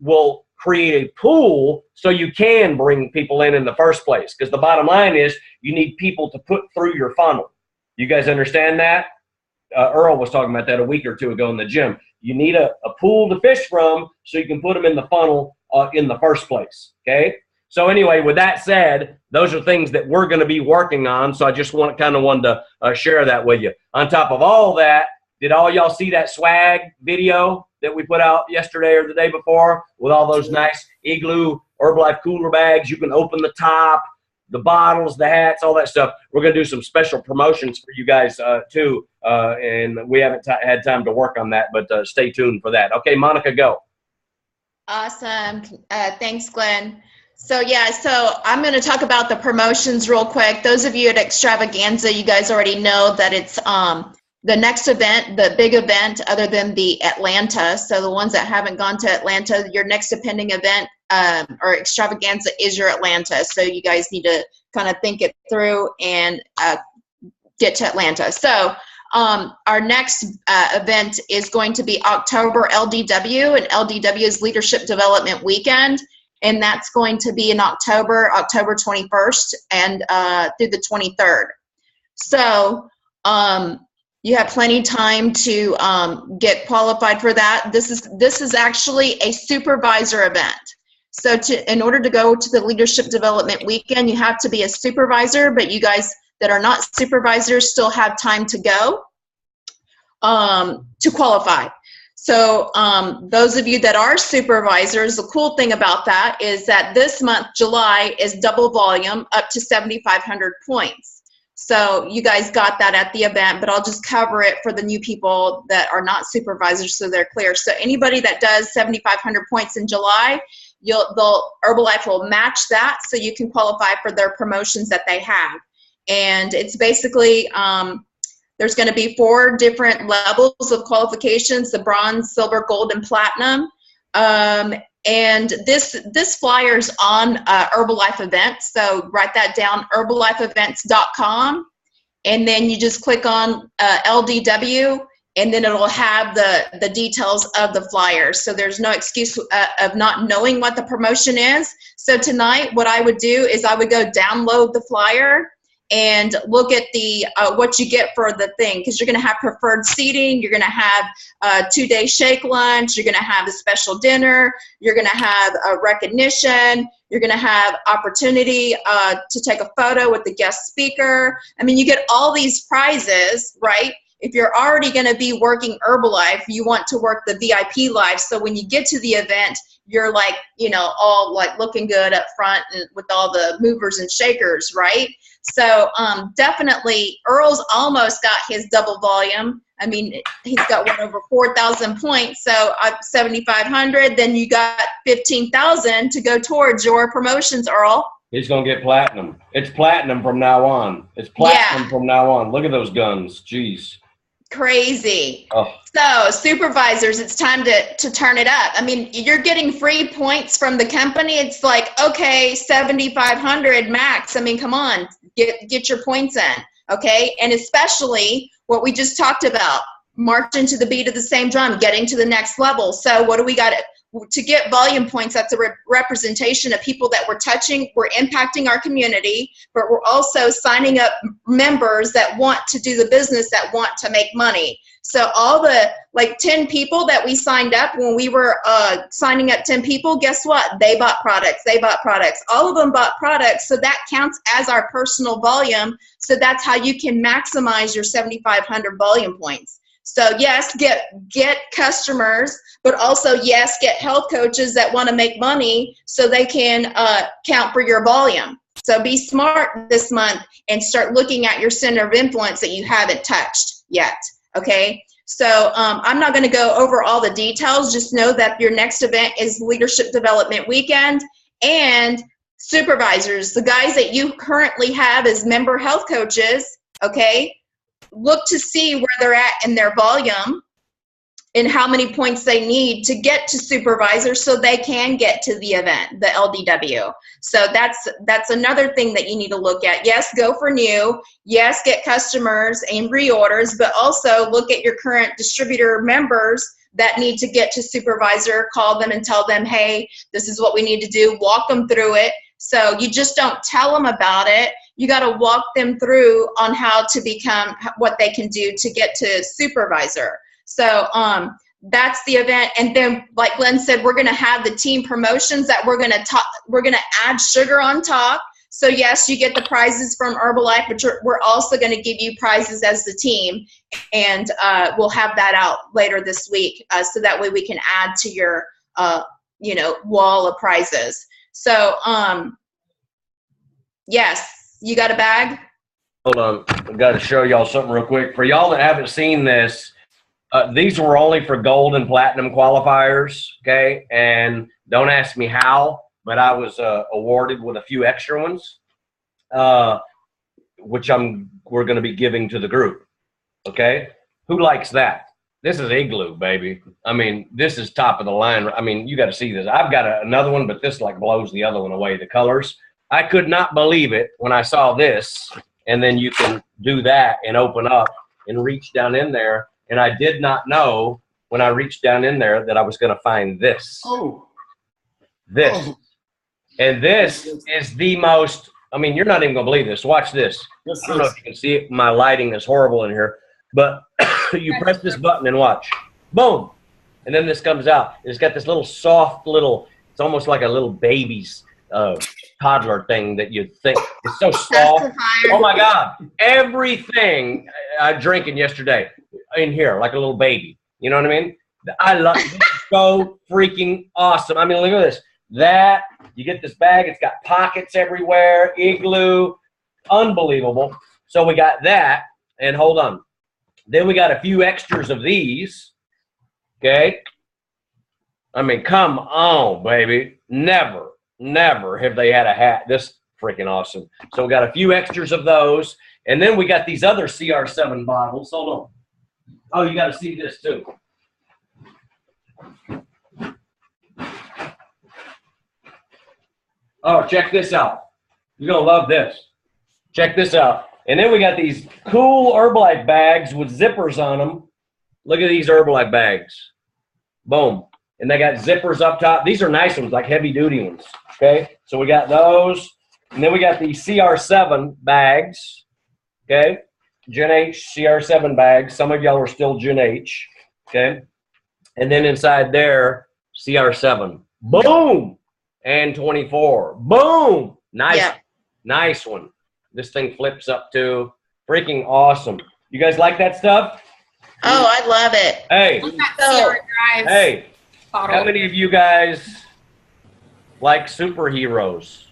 we'll create a pool so you can bring people in the first place. Because the bottom line is you need people to put through your funnel. You guys understand that? Earl was talking about that a week or two ago in the gym. You need a pool to fish from so you can put them in the funnel in the first place, okay? So anyway, with that said, those are things that we're going to be working on. So I just wanted to share that with you. On top of all that, did all y'all see that swag video that we put out yesterday or the day before with all those nice Igloo Herbalife cooler bags? You can open the top, the bottles, the hats, all that stuff. We're going to do some special promotions for you guys too. And we haven't had time to work on that, but stay tuned for that. Okay, Monica, go. Awesome. Thanks, Glenn. So I'm going to talk about the promotions real quick. Those of you at Extravaganza, you guys already know that it's the next event, the big event other than the Atlanta. So the ones that haven't gone to Atlanta, your next pending event or Extravaganza is your Atlanta. So you guys need to kind of think it through and get to Atlanta. So our next event is going to be October LDW, and LDW is Leadership Development Weekend. And that's going to be in October 21st and through the 23rd. So you have plenty of time to get qualified for that. This is actually a supervisor event. So in order to go to the Leadership Development Weekend, you have to be a supervisor, but you guys that are not supervisors still have time to go to qualify. So those of you that are supervisors, the cool thing about that is that this month, July, is double volume up to 7,500 points. So you guys got that at the event, but I'll just cover it for the new people that are not supervisors so they're clear. So anybody that does 7,500 points in July, Herbalife will match that so you can qualify for their promotions that they have. And it's basically, there's going to be 4 different levels of qualifications: the bronze, silver, gold, and platinum. And this flyer's on Herbalife events, so write that down, herbalifeevents.com, and then you just click on LDW, and then it'll have the details of the flyer. So there's no excuse of not knowing what the promotion is. So tonight, what I would do is I would go download the flyer and look at the what you get for the thing, because you're going to have preferred seating, you're going to have a 2-day shake lunch, you're going to have a special dinner, you're going to have a recognition, you're going to have opportunity to take a photo with the guest speaker. I mean, you get all these prizes, right? If you're already going to be working Herbalife, you want to work the VIP life. So when you get to the event, you're like, all like looking good up front and with all the movers and shakers, right? So definitely Earl's almost got his double volume. I mean, he's got one over 4,000 points. So 7,500, then you got 15,000 to go towards your promotions, Earl. He's going to get platinum. It's platinum from now on. It's platinum from now on. Look at those guns. Jeez. Crazy. Oh. So supervisors, it's time to turn it up. I mean, you're getting free points from the company. It's like, okay, 7,500 max. I mean, come on, get your points in. Okay. And especially what we just talked about, marching to the beat of the same drum, getting to the next level. So what do we got to get volume points? That's a representation of people that we're touching, we're impacting our community, but we're also signing up members that want to do the business, that want to make money. So all the 10 people that we signed up when we were signing up 10 people, guess what? They bought products. They bought products. All of them bought products. So that counts as our personal volume. So that's how you can maximize your 7,500 volume points. So yes, get customers, but also yes, get health coaches that want to make money so they can count for your volume. So be smart this month and start looking at your center of influence that you haven't touched yet. Okay, so I'm not going to go over all the details. Just know that your next event is Leadership Development Weekend, and supervisors, the guys that you currently have as member health coaches, okay, look to see where they're at in their volume and how many points they need to get to supervisor so they can get to the event, the LDW. So that's another thing that you need to look at. Yes, go for new. Yes, get customers and reorders, but also look at your current distributor members that need to get to supervisor. Call them and tell them, hey, this is what we need to do. Walk them through it. So you just don't tell them about it. You got to walk them through on how to become, what they can do to get to supervisor. So that's the event. And then, like Glenn said, we're going to have the team promotions that we're going to add sugar on top. So yes, you get the prizes from Herbalife, but we're also going to give you prizes as the team. And we'll have that out later this week. So that way we can add to your, wall of prizes. So, yes, you got a bag? Hold on. I've got to show y'all something real quick. For y'all that haven't seen this, these were only for gold and platinum qualifiers, okay? And don't ask me how, but I was awarded with a few extra ones, which we're going to be giving to the group, okay? Who likes that? This is Igloo, baby. I mean, this is top of the line. I mean, you got to see this. I've got another one, but this blows the other one away, the colors. I could not believe it when I saw this, and then you can do that and open up and reach down in there. And I did not know when I reached down in there that I was going to find this. Oh. This. Oh. And this is the most, I mean, you're not even going to believe this. Watch this. I don't know if you can see it. My lighting is horrible in here. But you press this button and watch. Boom. And then this comes out. It's got this little soft it's almost like a little baby's toddler thing that you'd think. It's so soft. Oh, my God. Everything I drinking yesterday in here, like a little baby. You know what I mean? I love it. It's so freaking awesome. I mean, look at this. You get this bag. It's got pockets everywhere. Igloo. Unbelievable. So we got that. And hold on. Then we got a few extras of these. Okay? I mean, come on, baby. Never have they had a hat this freaking awesome. So we got a few extras of those. And then we got these other CR7 bottles. Hold on. Oh, you got to see this too. Oh, check this out. You're going to love this. Check this out. And then we got these cool Herbalife bags with zippers on them. Look at these Herbalife bags. Boom. And they got zippers up top. These are nice ones, like heavy-duty ones. Okay? So we got those. And then we got these CR7 bags. Okay? Gen H CR7 bags. Some of y'all are still Gen H. Okay? And then inside there, CR7. Boom! And 24. Boom! Nice. Yeah. Nice one. This thing flips up too. Freaking awesome. You guys like that stuff? Oh, I love it. Hey, how many of you guys like superheroes?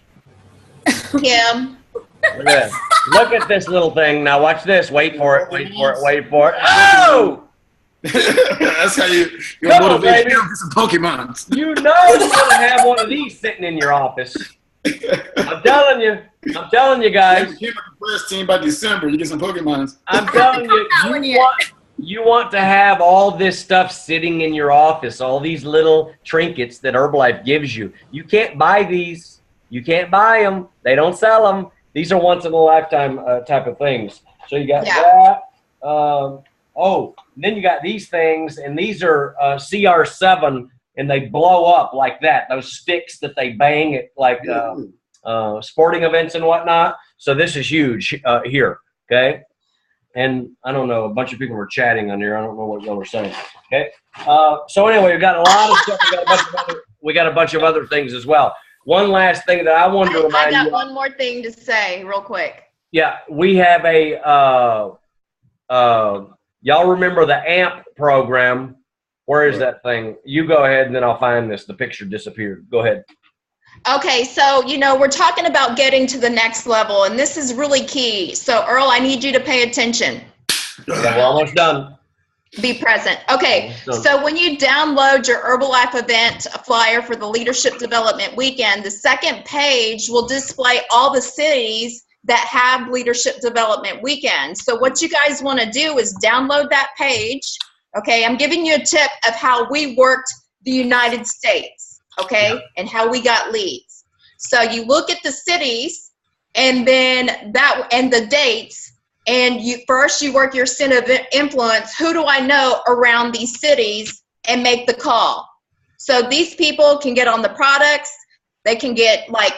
Kim. Look at this little thing. Now watch this. Wait for it. Wait for it. Wait for it. Oh! That's how you motivate me to some Pokemons. You know you're going to have one of these sitting in your office. I'm telling you guys. You're the first team by December. You get some Pokemons. I'm telling you, you want to have all this stuff sitting in your office, all these little trinkets that Herbalife gives you. You can't buy these. You can't buy them. They don't sell them. These are once in a lifetime type of things. So you got that. Oh, then you got these things, and these are CR7, and they blow up like that. Those sticks that they bang at like sporting events and whatnot. So this is huge here, okay? And I don't know, a bunch of people were chatting on here. I don't know what y'all were saying, okay? So anyway, we've got a lot of stuff. We got a bunch of other things as well. One last thing that I wanted to remind you. I got one more thing to say real quick. Yeah, we have a, y'all remember the AMP program? Where is that thing? You go ahead and then I'll find this. The picture disappeared. Go ahead. Okay, so, we're talking about getting to the next level, and this is really key. So, Earl, I need you to pay attention. Yeah, we're almost done. Be present. Okay, so when you download your Herbalife event flyer for the Leadership Development Weekend, the second page will display all the cities that have Leadership Development Weekend. So what you guys want to do is download that page. Okay, I'm giving you a tip of how we worked the United States, okay, and how we got leads. So you look at the cities and then and the dates, and you work your center of influence. Who do I know around these cities, and make the call. So these people can get on the products. They can get like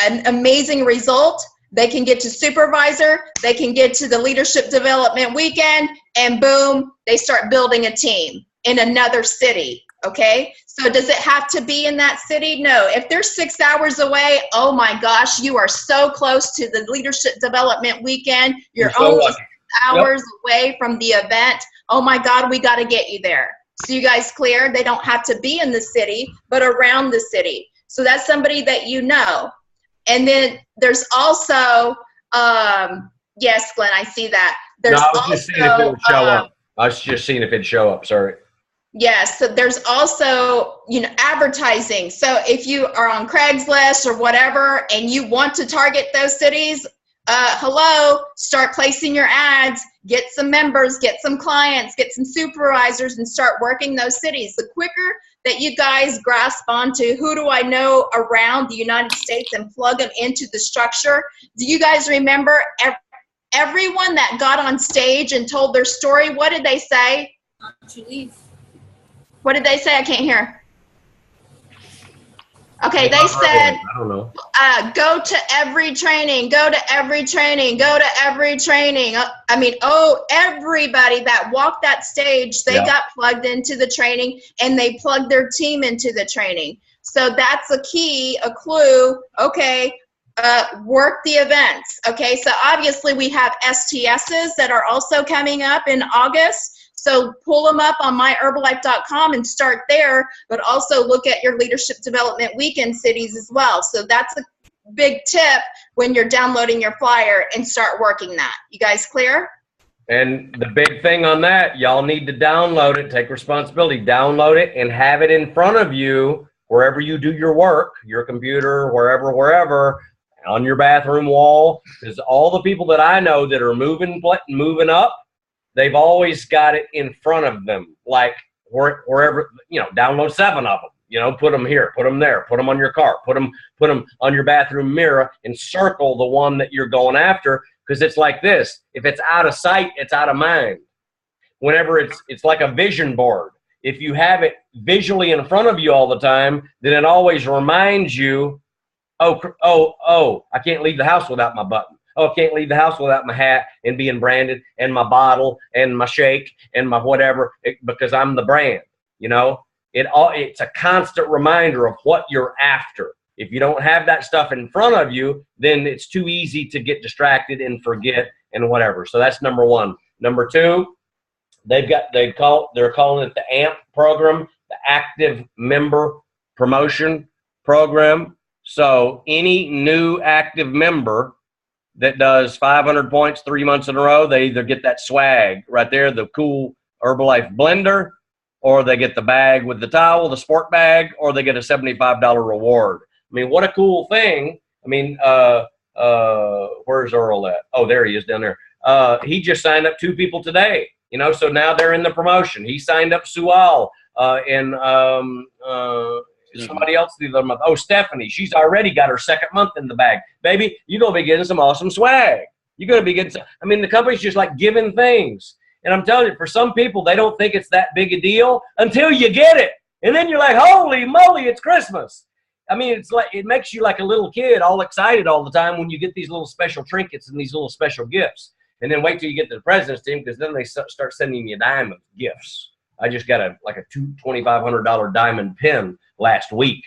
an amazing result. They can get to supervisor. They can get to the Leadership Development Weekend, and boom, they start building a team in another city. Okay, so does it have to be in that city? No. If they're 6 hours away, oh my gosh, you are so close to the Leadership Development Weekend. You're only 6 hours away from the event. Oh my God, we got to get you there. So you guys clear? They don't have to be in the city, but around the city. So that's somebody that you know. And then there's also, yes, Glenn, I see that. There's I was just seeing if it would show up. I was just seeing if it'd show up. Sorry. Yes, so there's also, advertising. So if you are on Craigslist or whatever, and you want to target those cities, start placing your ads, get some members, get some clients, get some supervisors, and start working those cities. The quicker that you guys grasp onto who do I know around the United States and plug them into the structure. Do you guys remember everyone that got on stage and told their story? What did they say? What did they say? I can't hear. Okay, they said, I don't know. Go to every training, go to every training, go to every training. Everybody that walked that stage, they got plugged into the training, and they plugged their team into the training. So that's a key, a clue. Okay, work the events. Okay, so obviously we have STSs that are also coming up in August. So pull them up on myherbalife.com and start there, but also look at your Leadership Development Weekend cities as well. So that's a big tip when you're downloading your flyer, and start working that. You guys clear? And the big thing on that, y'all need to download it, take responsibility, download it, and have it in front of you wherever you do your work, your computer, wherever, on your bathroom wall. Because all the people that I know that are moving up, they've always got it in front of them, like wherever, download 7 of them, put them here, put them there, put them on your car, put them on your bathroom mirror, and circle the one that you're going after. Because it's like this, if it's out of sight, it's out of mind. Whenever it's like a vision board. If you have it visually in front of you all the time, then it always reminds you, oh, I can't leave the house without my button. Oh, I can't leave the house without my hat and being branded, and my bottle and my shake and my whatever, because I'm the brand. It's a constant reminder of what you're after. If you don't have that stuff in front of you, then it's too easy to get distracted and forget and whatever. So that's number one. Number two, they're calling it the AMP program, the Active Member Promotion Program. So any new active member that does 500 points 3 months in a row, they either get that swag right there, the cool Herbalife blender, or they get the bag with the towel, the sport bag, or they get a $75 reward. I mean, what a cool thing. I mean, where's Earl at? Oh, there he is down there. He just signed up 2 people today, so now they're in the promotion. He signed up Sual and somebody else the other month. Oh, Stephanie, she's already got her 2nd month in the bag. Baby, you're going to be getting some awesome swag. You're going to be getting, I mean, the company's just like giving things. And I'm telling you, for some people, they don't think it's that big a deal until you get it. And then you're like, holy moly, it's Christmas. I mean, it's like, it makes you like a little kid all excited all the time when you get these little special trinkets and these little special gifts. And then wait till you get to the president's team, because then they start sending you diamond gifts. I just got a $2,500 diamond pin last week.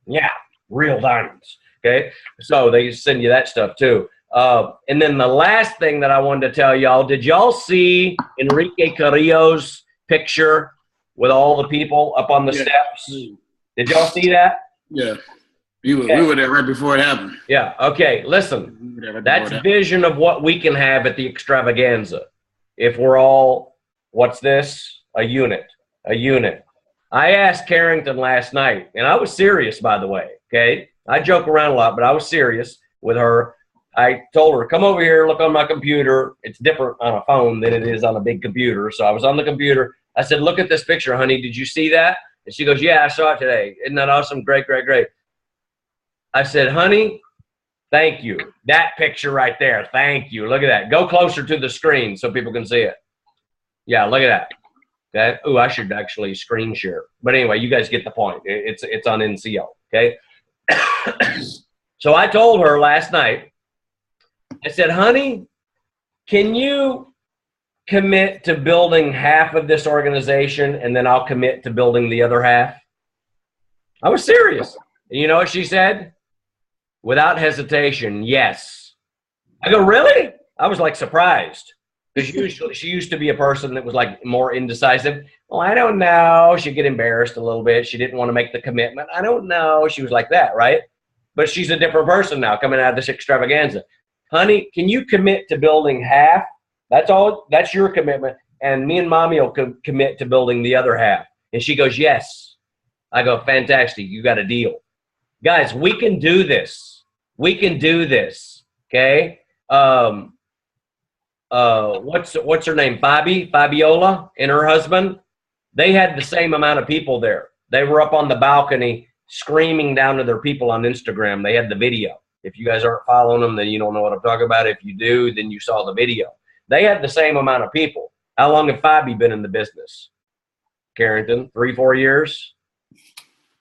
Yeah, real diamonds. Okay, so they send you that stuff too. And then the last thing that I wanted to tell y'all, did y'all see Enrique Carrillo's picture with all the people up on the steps? Did y'all see that? Yeah. We were there right before it happened. Yeah. Okay. Listen, that's vision of what we can have at the extravaganza. If we're all, what's this? A unit. A unit. I asked Carrington last night, and I was serious, by the way. Okay. I joke around a lot, but I was serious with her. I told her, come over here, look on my computer. It's different on a phone than it is on a big computer. So I was on the computer. I said, look at this picture, honey. Did you see that? And she goes, yeah, I saw it today. Isn't that awesome? Great, great, great. I said, honey, thank you. That picture right there, thank you. Look at that. Go closer to the screen so people can see it. Yeah, look at that. Okay. Ooh, I should actually screen share. But anyway, you guys get the point. It's on NCO. Okay. So I told her last night, I said, honey, can you commit to building half of this organization and then I'll commit to building the other half? I was serious. And you know what she said? Without hesitation, yes. I go, really? I was like surprised. Because she used to be a person that was like more indecisive. Well, I don't know. She'd get embarrassed a little bit. She didn't want to make the commitment. I don't know. She was like that, right? But she's a different person now coming out of this extravaganza. Honey, can you commit to building half? That's all. That's your commitment. And me and mommy will commit to building the other half. And she goes, yes. I go, fantastic. You got a deal. Guys, we can do this. We can do this. Okay. What's her name? Fabiola and her husband. They had the same amount of people there. They were up on the balcony screaming down to their people on Instagram. They had the video. If you guys aren't following them, then you don't know what I'm talking about. If you do, then you saw the video. They had the same amount of people. How long have Fabi been in the business? Carrington, 3-4 years.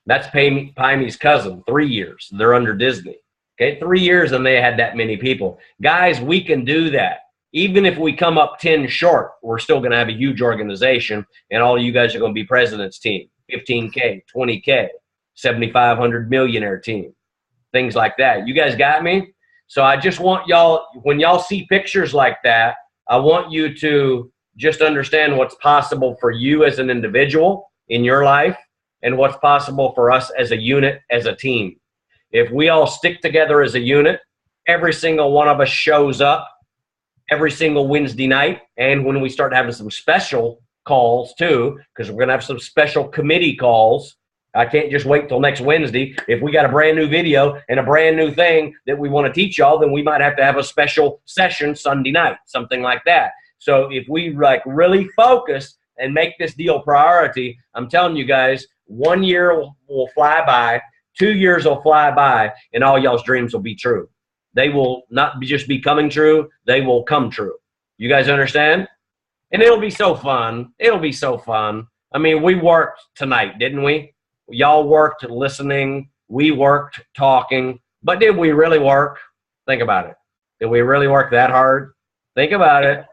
That's Paimie's cousin, 3 years. They're under Disney. Okay, 3 years and they had that many people. Guys, we can do that. Even if we come up 10 short, we're still going to have a huge organization, and all of you guys are going to be president's team, 15K, 20K, 7,500 millionaire team, things like that. You guys got me? So I just want y'all, when y'all see pictures like that, I want you to just understand what's possible for you as an individual in your life and what's possible for us as a unit, as a team. If we all stick together as a unit, every single one of us shows up every single Wednesday night, and when we start having some special calls too, because we're going to have some special committee calls. I can't just wait till next Wednesday. If we got a brand new video and a brand new thing that we want to teach y'all, then we might have to have a special session Sunday night, something like that. So if we like really focus and make this deal priority, I'm telling you guys, 1 year will fly by, 2 years will fly by, and all y'all's dreams will be true. They will not just be coming true, they will come true. You guys understand? And it'll be so fun. It'll be so fun. I mean, we worked tonight, didn't we? Y'all worked listening. We worked talking. But did we really work? Think about it. Did we really work that hard? Think about it.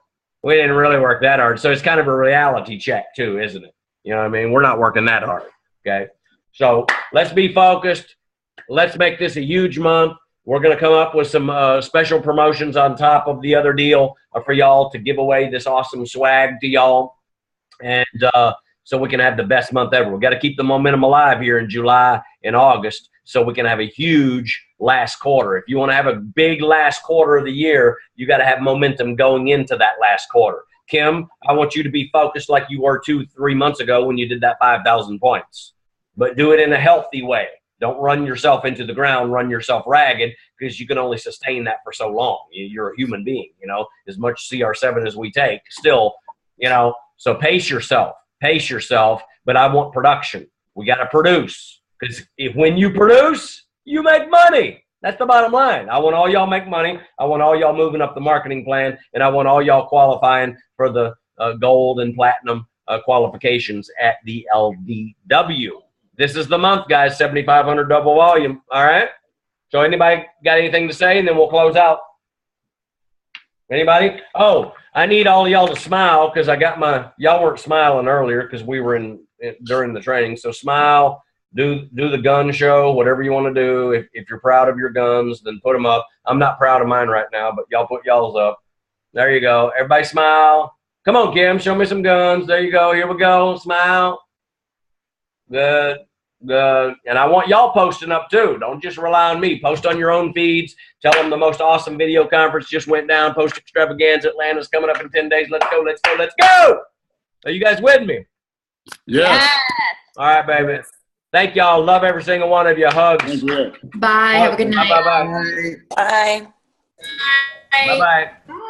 We didn't really work that hard. So it's kind of a reality check too, isn't it? You know what I mean? We're not working that hard, okay? So let's be focused. Let's make this a huge month. We're going to come up with some special promotions on top of the other deal for y'all to give away this awesome swag to y'all. And so we can have the best month ever. We've got to keep the momentum alive here in July and August so we can have a huge last quarter. If you want to have a big last quarter of the year, you got to have momentum going into that last quarter. Kim, I want you to be focused like you were 2-3 months ago when you did that 5,000 points. But do it in a healthy way. Don't run yourself into the ground, run yourself ragged, because you can only sustain that for so long. You're a human being, you know, as much CR7 as we take, still, you know, so pace yourself, but I want production. We got to produce, because when you produce, you make money. That's the bottom line. I want all y'all make money. I want all y'all moving up the marketing plan, and I want all y'all qualifying for the gold and platinum qualifications at the LDW. This is the month, guys. 7,500 double volume. All right. So anybody got anything to say, and then we'll close out. Anybody? Oh, I need all y'all to smile because I got y'all weren't smiling earlier because we were during the training. So smile. Do the gun show, whatever you want to do. If you're proud of your guns, then put them up. I'm not proud of mine right now, but y'all put y'all's up. There you go. Everybody smile. Come on, Kim, show me some guns. There you go. Here we go. Smile. Good. Good. And I want y'all posting up too. Don't just rely on me. Post on your own feeds. Tell them the most awesome video conference just went down. Post Extravaganza. Atlanta's coming up in 10 days. Let's go. Let's go. Let's go. Are you guys with me? Yes. All right, baby. Thank y'all. Love every single one of you. Hugs. Bye. Have a good night. Bye-bye. Bye. Bye-bye. Bye.